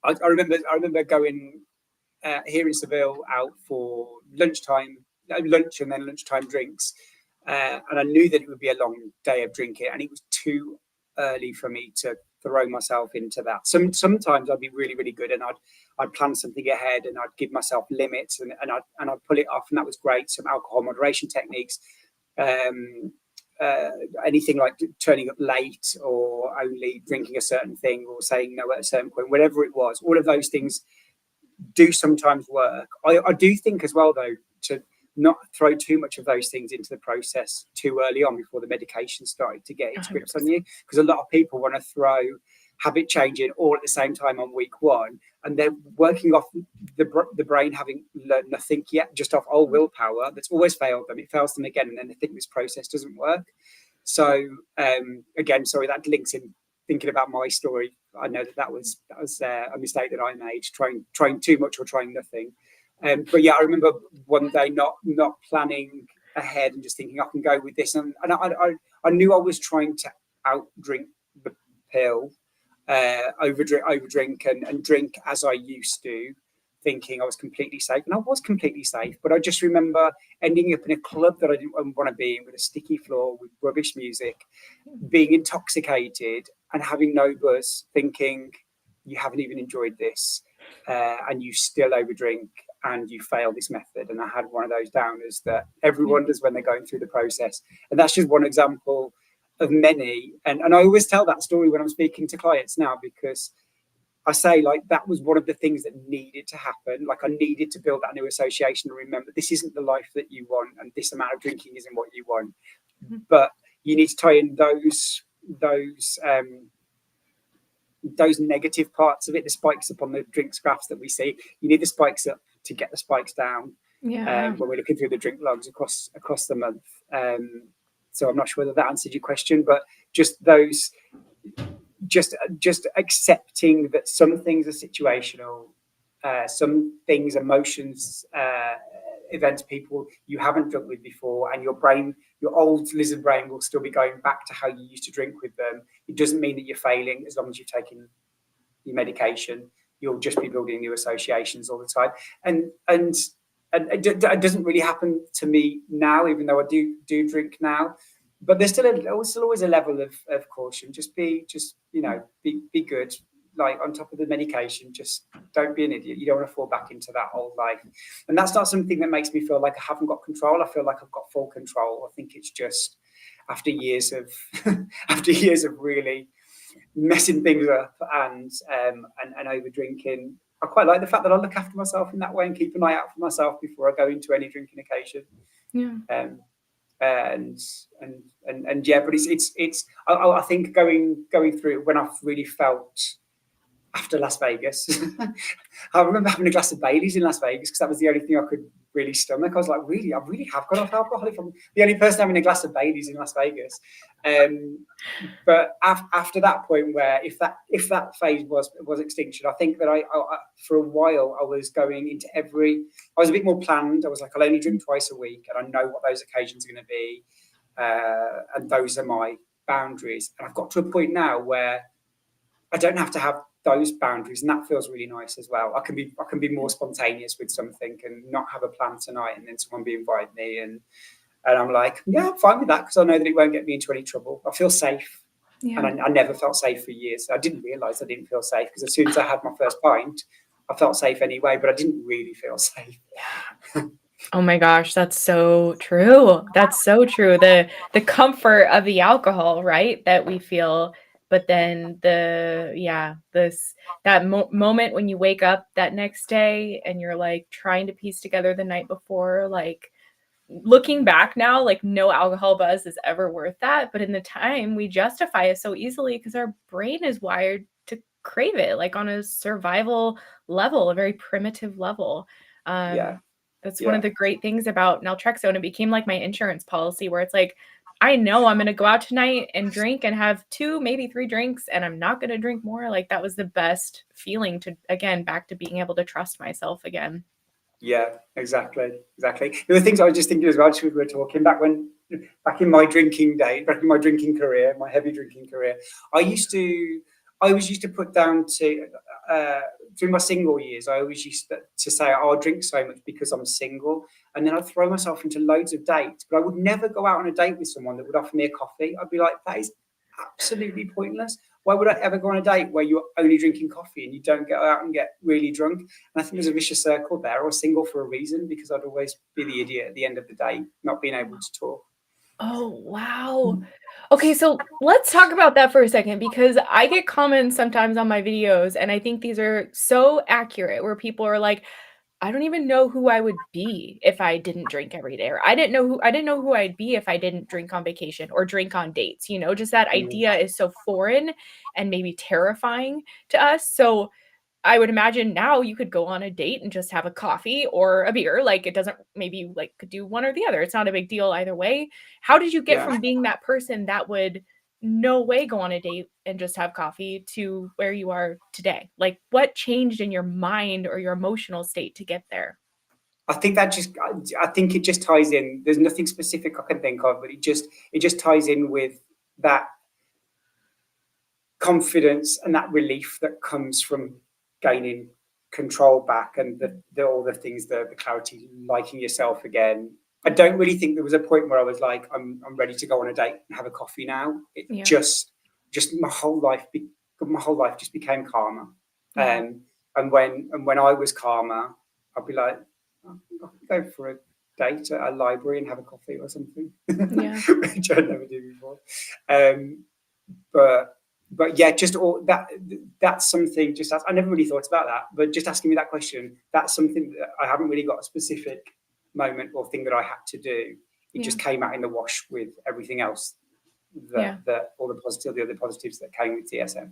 I remember going here in Seville out for lunch and then lunchtime drinks, and I knew that it would be a long day of drinking, and it was too early for me to throw myself into that. Sometimes I'd be really, really good, and I'd plan something ahead, and I'd give myself limits, and I'd pull it off, and that was great. Some alcohol moderation techniques. Anything like turning up late or only drinking a certain thing or saying no at a certain point, whatever it was, all of those things do sometimes work. I do think as well, though, to not throw too much of those things into the process too early on before the medication started to get its grips on you, because a lot of people want to throw habit changing all at the same time on week 1, and they're working off the brain having learned nothing yet, just off old willpower that's always failed them. It fails them again, and then they think this process doesn't work. So again, sorry, that links in thinking about my story. I know that was a mistake that I made, trying too much or trying nothing. But yeah, I remember one day not planning ahead and just thinking I can go with this, and I knew I was trying to outdrink the pill, overdrink and drink as I used to, thinking I was completely safe, and I was completely safe. But I just remember ending up in a club that I didn't want to be in, with a sticky floor, with rubbish music, being intoxicated and having no buzz, thinking you haven't even enjoyed this, and you still overdrink and you fail this method. And I had one of those downers that everyone does when they're going through the process. And that's just one example of many. And I always tell that story when I'm speaking to clients now, because I say, like, that was one of the things that needed to happen. Like, I needed to build that new association and remember this isn't the life that you want, and this amount of drinking isn't what you want. But you need to tie in those negative parts of it, the spikes up on the drinks graphs that we see. You need the spikes up to get the spikes down. When we're looking through the drink logs across the month. So I'm not sure whether that answered your question, but just those. Just accepting that some things are situational, some things, emotions, events, people you haven't drunk with before, and your brain, your old lizard brain, will still be going back to how you used to drink with them. It doesn't mean that you're failing as long as you've taken your medication. You'll just be building new associations all the time, and it doesn't really happen to me now, even though I do drink now. But there's still always a level of caution. Just be good. Like, on top of the medication, just don't be an idiot. You don't want to fall back into that old life. And that's not something that makes me feel like I haven't got control. I feel like I've got full control. I think it's just after years of really messing things up and over drinking. I quite like the fact that I look after myself in that way and keep an eye out for myself before I go into any drinking occasion. Yeah. And yeah, but it's I think going through it when I've really felt after Las Vegas. I remember having a glass of Baileys in Las Vegas because that was the only thing I could really stomach. I was like, really, I really have got off alcohol if I'm the only person having a glass of Baileys in Las Vegas. But after that point, where if that phase was extinction, I think that I for a while I was going into I was a bit more planned. I was like, I'll only drink twice a week, and I know what those occasions are going to be, and those are my boundaries. And I've got to a point now where I don't have to have those boundaries, and that feels really nice as well. I can be more spontaneous with something and not have a plan tonight, and then someone be inviting me, and I'm like, yeah, I'm fine with that because I know that it won't get me into any trouble. I feel safe, and I never felt safe for years. I didn't realise I didn't feel safe because as soon as I had my first pint, I felt safe anyway, but I didn't really feel safe. Oh my gosh, that's so true. That's so true. The comfort of the alcohol, right? That we feel, but then that moment when you wake up that next day and you're like trying to piece together the night before, like looking back now, like no alcohol buzz is ever worth that. But in the time, we justify it so easily because our brain is wired to crave it, like on a survival level, a very primitive level. That's one of the great things about naltrexone. It became like my insurance policy where it's like, I know I'm going to go out tonight and drink and have 2, maybe 3 drinks, and I'm not going to drink more. Like that was the best feeling to, again, back to being able to trust myself again. Yeah, exactly. The other things I was just thinking as well, we were talking back in my drinking career, my heavy drinking career, I always used to put down to through my single years, I always used to say, oh, I drink so much because I'm single. And then I'd throw myself into loads of dates, but I would never go out on a date with someone that would offer me a coffee. I'd be like, that is absolutely pointless. Why would I ever go on a date where you're only drinking coffee and you don't go out and get really drunk? And I think there's a vicious circle there. I was single for a reason because I'd always be the idiot at the end of the day, not being able to talk. Oh, wow. Okay, so let's talk about that for a second because I get comments sometimes on my videos and I think these are so accurate where people are like, I don't even know who I would be if I didn't drink every day, or I didn't know who I'd be if I didn't drink on vacation or drink on dates. Just that idea is so foreign and maybe terrifying to us. So I would imagine now you could go on a date and just have a coffee or a beer. Like it doesn't, maybe you like could do one or the other. It's not a big deal either way. How did you get from being that person that would no way go on a date and just have coffee to where you are today? Like what changed in your mind or your emotional state to get there? I think it just ties in. There's nothing specific I can think of, but it just ties in with that confidence and that relief that comes from gaining control back and all the things, the clarity, liking yourself again. I don't really think there was a point where I was like, I'm ready to go on a date and have a coffee now. It just my whole life just became calmer. And when I was calmer, I'd be like, I'll go for a date at a library and have a coffee or something, which I'd never do before. But but yeah, just all that, that's something, just I never really thought about that, but just asking me that question, that's something that I haven't really got a specific moment or thing that I had to do. It just came out in the wash with everything else, that all the other positives that came with TSM.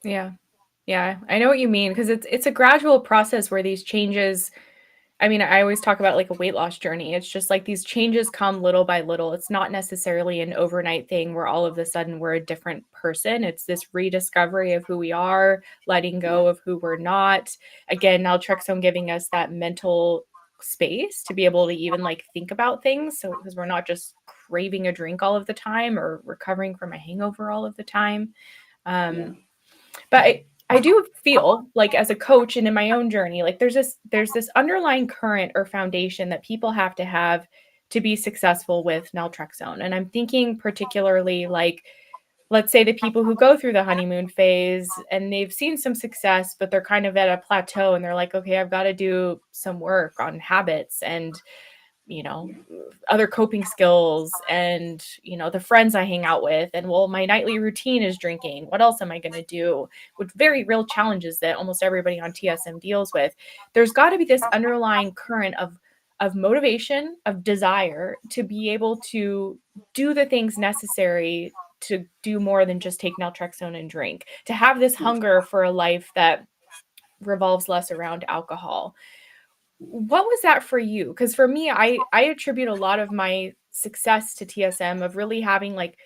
Yeah, I know what you mean, because it's a gradual process where these changes, I mean, I always talk about like a weight loss journey. It's just like these changes come little by little. It's not necessarily an overnight thing where all of a sudden we're a different person. It's this rediscovery of who we are, letting go of who we're not. Again, naltrexone giving us that mental space to be able to even like think about things. So because we're not just craving a drink all of the time or recovering from a hangover all of the time. But I do feel like as a coach and in my own journey, like there's this underlying current or foundation that people have to be successful with naltrexone. And I'm thinking particularly like, let's say the people who go through the honeymoon phase and they've seen some success, but they're kind of at a plateau and they're like, okay, I've got to do some work on habits and other coping skills and, the friends I hang out with. And well, my nightly routine is drinking. What else am I going to do? With very real challenges that almost everybody on TSM deals with. There's got to be this underlying current of motivation, of desire to be able to do the things necessary to do more than just take naltrexone and drink, to have this hunger for a life that revolves less around alcohol. What was that for you? Because for me, I attribute a lot of my success to TSM of really having like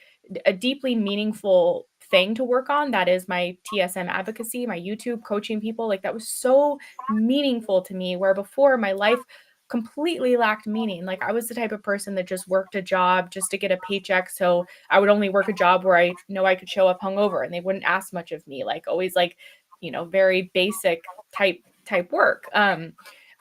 a deeply meaningful thing to work on. That is my TSM advocacy, my YouTube coaching people. Like that was so meaningful to me, where before my life completely lacked meaning. Like I was the type of person that just worked a job just to get a paycheck. So I would only work a job where I know I could show up hungover and they wouldn't ask much of me. Like always like, very basic type work.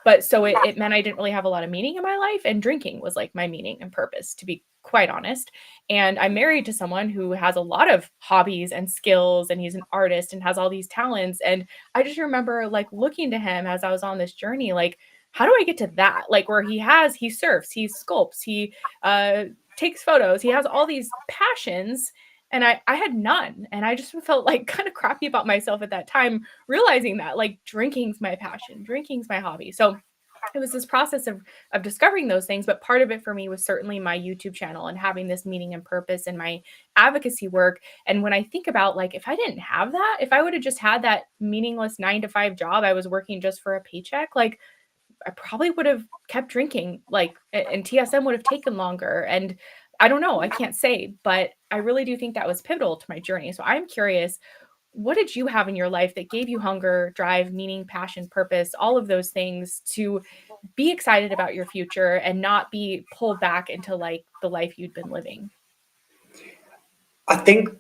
But so it meant I didn't really have a lot of meaning in my life, and drinking was like my meaning and purpose, to be quite honest. And I'm married to someone who has a lot of hobbies and skills, and he's an artist and has all these talents. And I just remember like looking to him as I was on this journey, like, how do I get to that? Like where he surfs, he sculpts, he takes photos, he has all these passions. And I had none. And I just felt like kind of crappy about myself at that time, realizing that like drinking's my passion, drinking's my hobby. So it was this process of discovering those things. But part of it for me was certainly my YouTube channel and having this meaning and purpose in my advocacy work. And when I think about like, if I didn't have that, if I would have just had that meaningless 9-to-5 job, I was working just for a paycheck, like I probably would have kept drinking, like, and TSM would have taken longer. And I don't know, I can't say, but I really do think that was pivotal to my journey. So I'm curious, what did you have in your life that gave you hunger, drive, meaning, passion, purpose, all of those things to be excited about your future and not be pulled back into like the life you'd been living? I think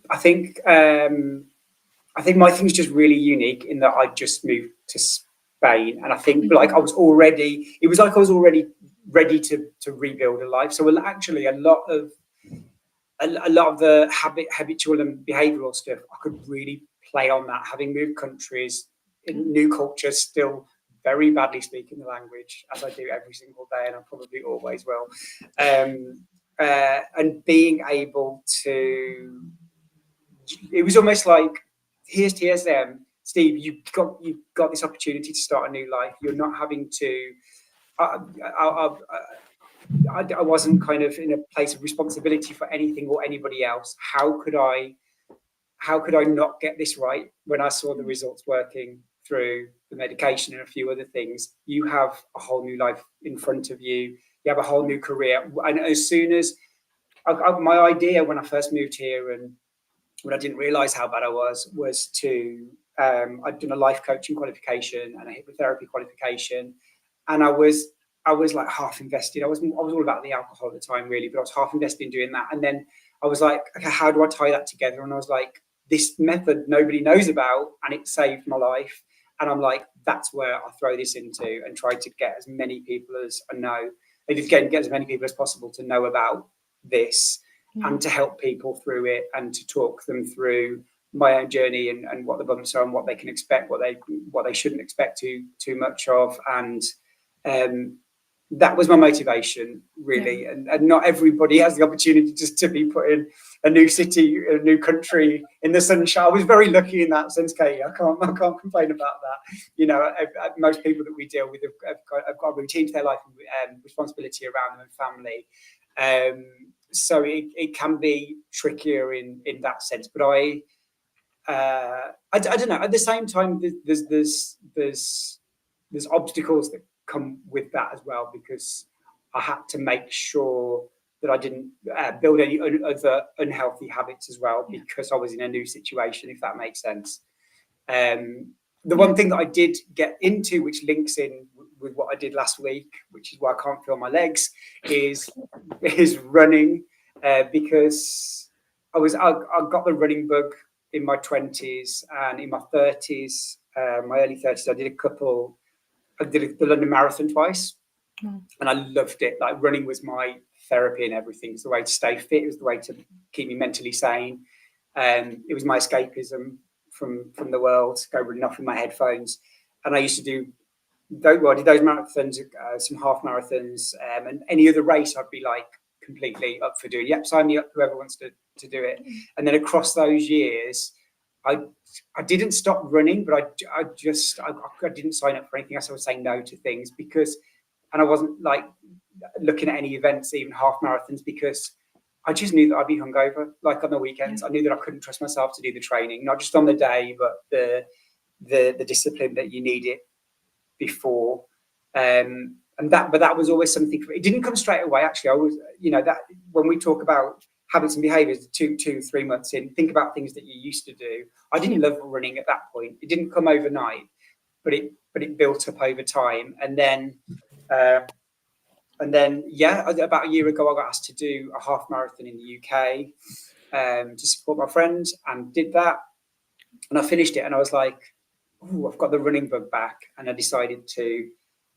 my thing's just really unique in that I just moved to Spain, and I think like it was like I was already ready to rebuild a life. So actually, a lot of the habitual and behavioural stuff I could really play on that. Having moved countries, in new cultures, still very badly speaking the language, as I do every single day, and I probably always will. And being able to, it was almost like, here's TSM, Steve, you've got this opportunity to start a new life. You're not having to. I wasn't kind of in a place of responsibility for anything or anybody else. How could I not get this right when I saw the results working through the medication and a few other things? You have a whole new life in front of you. You have a whole new career. And as soon as my idea when I first moved here, and when I didn't realize how bad I was to, I'd done a life coaching qualification and a hypnotherapy qualification. And I was like half invested. I was all about the alcohol at the time, really, but I was half invested in doing that. And then I was like, okay, how do I tie that together? And I was like, this method nobody knows about, and it saved my life. And I'm like, that's where I'll throw this into and try to get as many people as I know, and again, get as many people as possible to know about this and to help people through it and to talk them through my own journey and what the bumps are and what they can expect, what they shouldn't expect too much of. And that was my motivation, really. And not everybody has the opportunity just to be put in a new city, a new country in the sunshine. I was very lucky in that sense, Katie. I can't complain about that. You know, most people that we deal with have got a routine to their life and responsibility around them and family. So it can be trickier in that sense. But I don't know. At the same time, there's obstacles that come with that as well, because I had to make sure that I didn't build any other unhealthy habits as well, because I was in a new situation, if that makes sense. The one thing that I did get into, which links in with what I did last week, which is why I can't feel my legs, is running, because I got the running bug in my 20s, and in my 30s, my early 30s, I did the London Marathon twice, and I loved it. Like, running was my therapy and everything. It's the way to stay fit. It was the way to keep me mentally sane. It was my escapism from the world. Go running off with my headphones, and I used to do. I did those marathons, some half marathons, and any other race, I'd be like completely up for doing. Yep, sign me up. Whoever wants to do it. And then across those years, I didn't stop running, but I didn't sign up for anything else. I was saying no to things and I wasn't like looking at any events, even half marathons, because I just knew that I'd be hungover, like on the weekends. I knew that I couldn't trust myself to do the training, not just on the day, but the discipline that you need it before. But that was always something. It didn't come straight away. Actually, I was, that when we talk about habits and behaviors, 3 months in, think about things that you used to do. I didn't love running at that point. It didn't come overnight, but it built up over time. And then about a year ago, I got asked to do a half marathon in the UK to support my friend, and did that. And I finished it, and I was like, "Oh, I've got the running bug back." And I decided to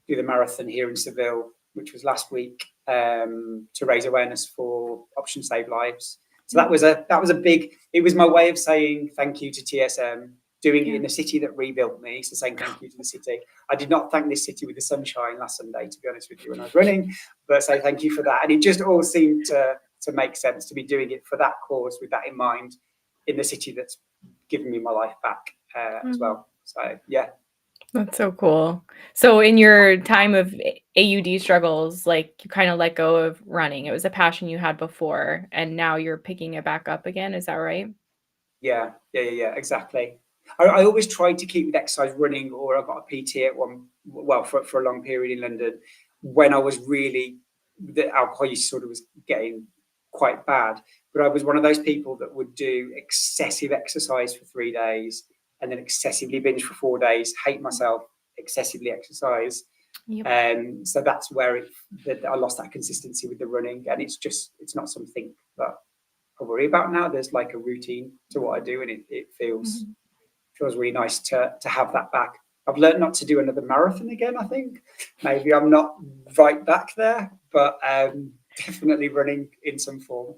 do the marathon here in Seville, which was last week, to raise awareness for Option Save Lives. So that was a big. It was my way of saying thank you to TSM, doing it in the city that rebuilt me. So saying thank you to the city. I did not thank this city with the sunshine last Sunday, to be honest with you, when I was running, but say thank you for that. And it just all seemed to make sense to be doing it for that cause, with that in mind, in the city that's given me my life back as well. So yeah. That's so cool. So in your time of AUD struggles, like, you kind of let go of running. It was a passion you had before, and now you're picking it back up again. Is that right? Yeah, exactly. I always tried to keep with exercise, running, or I got a PT at for a long period in London, when I was really, the alcohol use sort of was getting quite bad. But I was one of those people that would do excessive exercise for 3 days, and then excessively binge for 4 days, hate myself, excessively exercise. Yep. So that's where I lost that consistency with the running, and it's not something that I worry about now. There's like a routine to what I do, and it feels really nice to have that back. I've learned not to do another marathon again. I think maybe I'm not right back there, but definitely running in some form.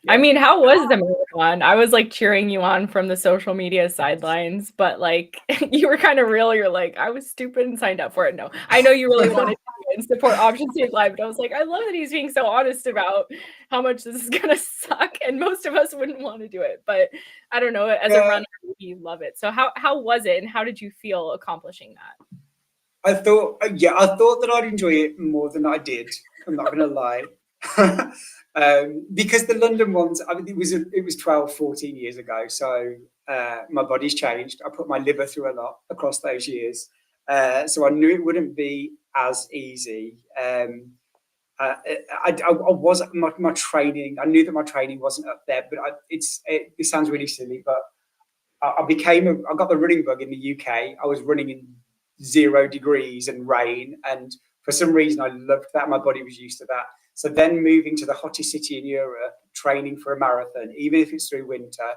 I mean, how was the marathon? I was like cheering you on from the social media sidelines, but like you were kind of real. You're like, I was stupid and signed up for it. No, I know you really wanted to and support Option Save Live, but I was like, I love that he's being so honest about how much this is gonna suck, and most of us wouldn't want to do it. But I don't know, as a runner, you love it. So how was it, and how did you feel accomplishing that? I thought that I'd enjoy it more than I did. I'm not going to lie. Because the London ones, I mean, it was 12, 14 years ago. So my body's changed. I put my liver through a lot across those years. So I knew it wouldn't be as easy. My training, I knew that my training wasn't up there, but it sounds really silly, but I got the running bug in the UK. I was running in 0 degrees and rain, and for some reason I loved that. My body was used to that. So then moving to the hottest city in Europe, training for a marathon, even if it's through winter,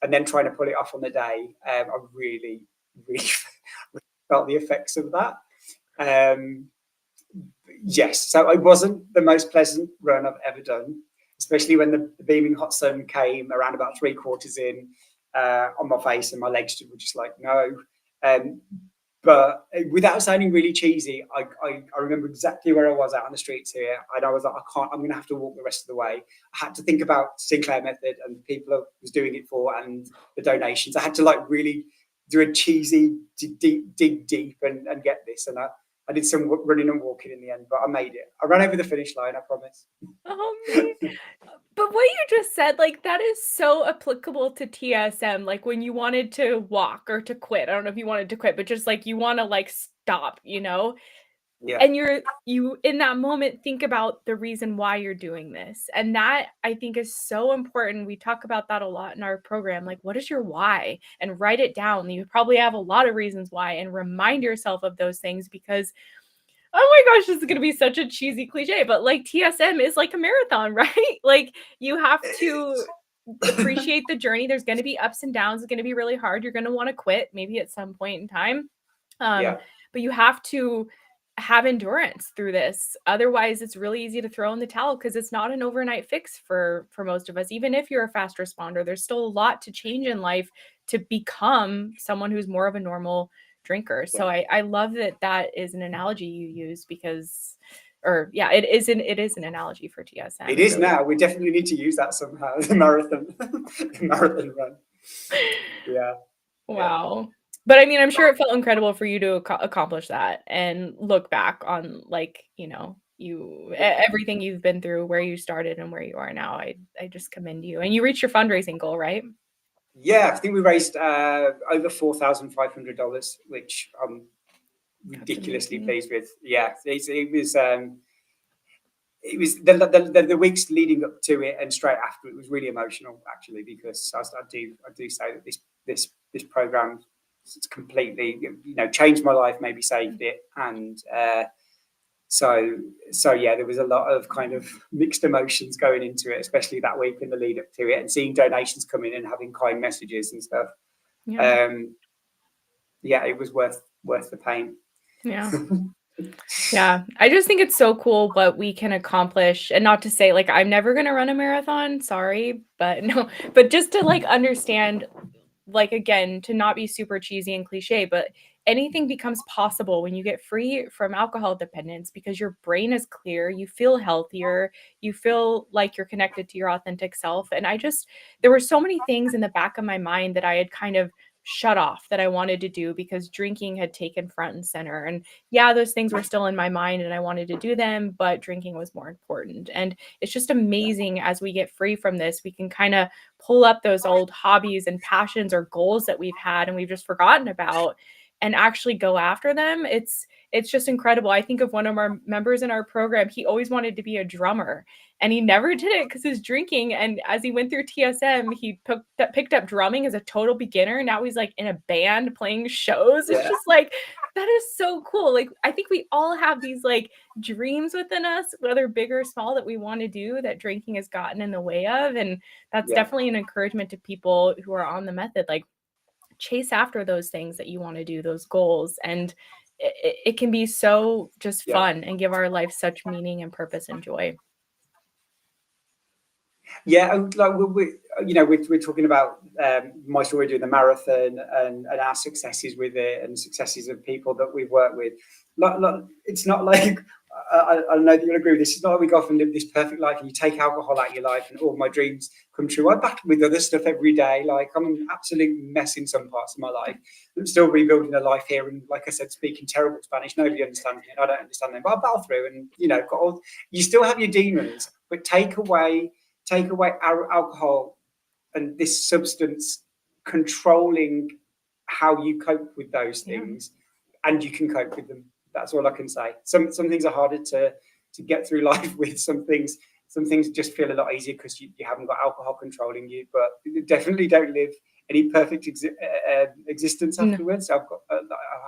and then trying to pull it off on the day, I really, really felt the effects of that. Yes, so it wasn't the most pleasant run I've ever done, especially when the beaming hot sun came around about 3/4 in on my face, and my legs were just like, no. But without sounding really cheesy, I remember exactly where I was out on the streets here, and I was like, I can't. I'm going to have to walk the rest of the way. I had to think about Sinclair Method and the people I was doing it for, and the donations. I had to like really do a cheesy dig deep and get this. And I did some running and walking in the end, but I made it. I ran over the finish line, I promise. Oh man. But what you just said, like that is so applicable to TSM. Like when you wanted to walk or to quit. I don't know if you wanted to quit, but just like you want to like stop, you know? Yeah, And you in that moment think about the reason why you're doing this. And that I think is so important. We talk about that a lot in our program. Like, what is your why? And write it down. You probably have a lot of reasons why, and remind yourself of those things because oh my gosh, this is going to be such a cheesy cliche, but like TSM is like a marathon, right? Like you have to appreciate the journey. There's going to be ups and downs. It's going to be really hard. You're going to want to quit maybe at some point in time. yeah, But you have to have endurance through this. Otherwise, it's really easy to throw in the towel because it's not an overnight fix for most of us. Even if you're a fast responder, there's still a lot to change in life to become someone who's more of a normal drinker. So I love that is an analogy you use because or yeah, it is an analogy for TSM. it is really. now. We definitely need to use that somehow. The marathon, the marathon run. Yeah. Wow. But I mean, I'm sure it felt incredible for you to accomplish that and look back on like, you know, everything you've been through, where you started and where you are now. I just commend you. And you reached your fundraising goal, right? Yeah, I think we raised over $4,500, which I'm ridiculously pleased with. Yeah, it was the weeks leading up to it and straight after it was really emotional actually because I do say that this program it's completely changed my life, maybe saved it, and so yeah, there was a lot of kind of mixed emotions going into it, especially that week in the lead up to it, and seeing donations come in and having kind messages and stuff. Yeah. Yeah, it was worth the pain. Yeah. Yeah. I just think it's so cool what we can accomplish. And not to say like I'm never gonna run a marathon, sorry, but no, but just to like understand like again to not be super cheesy and cliche, but anything becomes possible when you get free from alcohol dependence because your brain is clear, you feel healthier, you feel like you're connected to your authentic self. And there were so many things in the back of my mind that I had kind of shut off that I wanted to do because drinking had taken front and center. And yeah, those things were still in my mind and I wanted to do them, but drinking was more important. And it's just amazing as we get free from this, we can kind of pull up those old hobbies and passions or goals that we've had and we've just forgotten about and actually go after them. It's just incredible. I think of one of our members in our program, he always wanted to be a drummer and he never did it because he's drinking. And as he went through TSM, he picked up drumming as a total beginner. Now he's like in a band playing shows. It's Yeah, just like, that is so cool. Like, I think we all have these like dreams within us, whether big or small, that we want to do that drinking has gotten in the way of. And that's yeah, definitely an encouragement to people who are on the method. Like, chase after those things that you want to do, those goals. And it can be so just yeah. fun and give our life such meaning and purpose and joy. Yeah, like we're talking about my story doing the marathon and our successes with it and successes of people that we've worked with. It's not like I know that you'll agree with this. It's not like we go off and live this perfect life and you take alcohol out of your life and all my dreams come true. I battle with other stuff every day. Like I'm an absolute mess in some parts of my life. I'm still rebuilding a life here, and like I said, speaking terrible Spanish. Nobody understands me, and I don't understand them. But I battle through, and you still have your demons, but take away our alcohol and this substance controlling how you cope with those things, and you can cope with them. That's all I can say. Some things are harder to get through life with. Some things just feel a lot easier because you haven't got alcohol controlling you. But you definitely don't live any perfect existence afterwards. I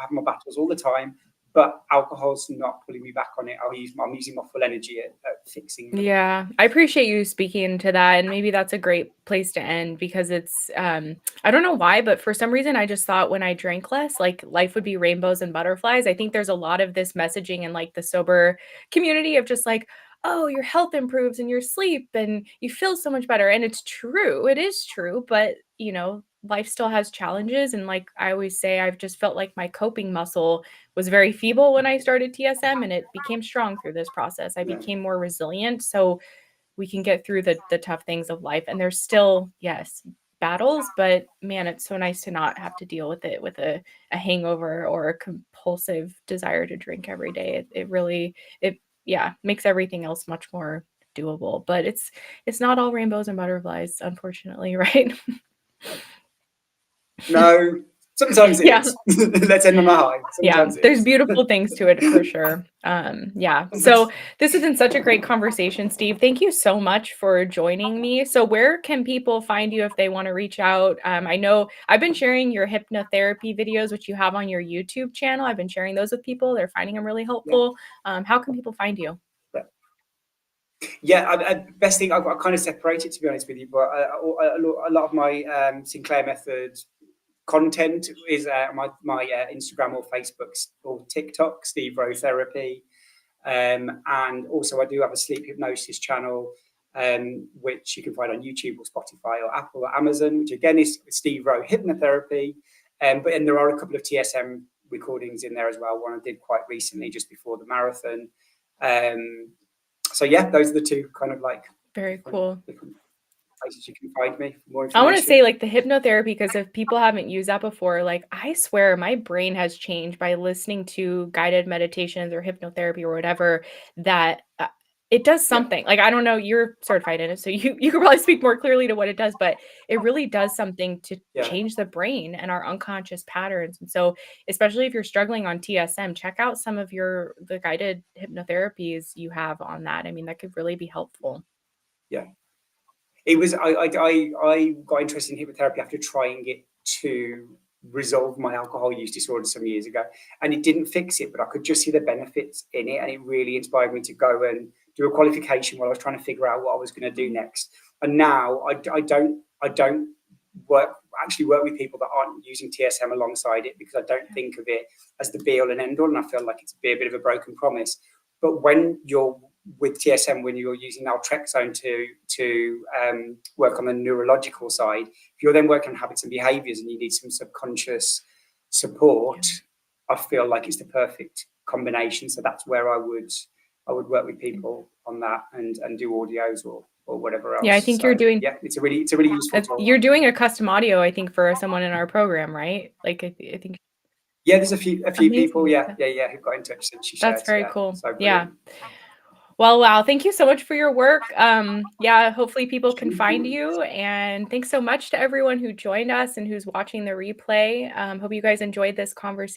have my battles all the time, but alcohol's not pulling me back on it. I'm using my full energy at fixing them. Yeah, I appreciate you speaking to that. And maybe that's a great place to end because it's, I don't know why, but for some reason, I just thought when I drank less, like life would be rainbows and butterflies. I think there's a lot of this messaging in like the sober community of just like, oh, your health improves and your sleep and you feel so much better. And it's true. It is true. But, you know, life still has challenges. And like I always say, I've just felt like my coping muscle was very feeble when I started TSM, and it became strong through this process. I Yeah. became more resilient. So we can get through the tough things of life. And there's still, yes, battles, but man, it's so nice to not have to deal with it with a hangover or a compulsive desire to drink every day. It really, yeah, makes everything else much more doable. But it's not all rainbows and butterflies, unfortunately, right? No, sometimes it Yeah. is. Let's end on a high. Yeah, Sometimes it there's is. beautiful things to it for sure. Yeah. So this has been such a great conversation, Steve. Thank you so much for joining me. So where can people find you if they want to reach out? I know I've been sharing your hypnotherapy videos, which you have on your YouTube channel. I've been sharing those with people. They're finding them really helpful. How can people find you? Yeah, best thing, I kind of separate it, to be honest with you, but a lot of my Sinclair Method content is my Instagram or Facebook or TikTok, Steve Rowe Therapy. And also I do have a sleep hypnosis channel, which you can find on YouTube or Spotify or Apple or Amazon, which again is Steve Rowe Hypnotherapy. But and there are a couple of TSM recordings in there as well. One I did quite recently, just before the marathon. So yeah, those are the two kind of like Very cool. different places you can find me for more I information. want to say like the hypnotherapy, because if people haven't used that before, like I swear my brain has changed by listening to guided meditations or hypnotherapy or whatever, that it does something. Like, I don't know, you're certified in it, so you could probably speak more clearly to what it does, but it really does something to change the brain and our unconscious patterns. And so especially if you're struggling on TSM, check out some of the guided hypnotherapies you have on that. I mean, that could really be helpful. Yeah. It was I got interested in hypnotherapy after trying it to resolve my alcohol use disorder some years ago, and it didn't fix it, but I could just see the benefits in it, and it really inspired me to go and do a qualification while I was trying to figure out what I was going to do next. And now I don't work with people that aren't using TSM alongside it, because I don't think of it as the be all and end all, and I feel like it's a bit of a broken promise. But when you're with TSM, when you're using naltrexone to work on the neurological side, if you're then working on habits and behaviors and you need some subconscious support, I feel like it's the perfect combination. So that's where I would work with people on that and do audios or whatever else. Yeah, I think you're doing. Yeah, it's a really useful tool. You're doing a custom audio, I think, for someone in our program, right? Like I think. Yeah, there's a few Amazing. people. Yeah, who got in touch since she shared. That's very cool. So yeah. Well, wow. Thank you so much for your work. Yeah, hopefully people can find you. And thanks so much to everyone who joined us and who's watching the replay. Hope you guys enjoyed this conversation.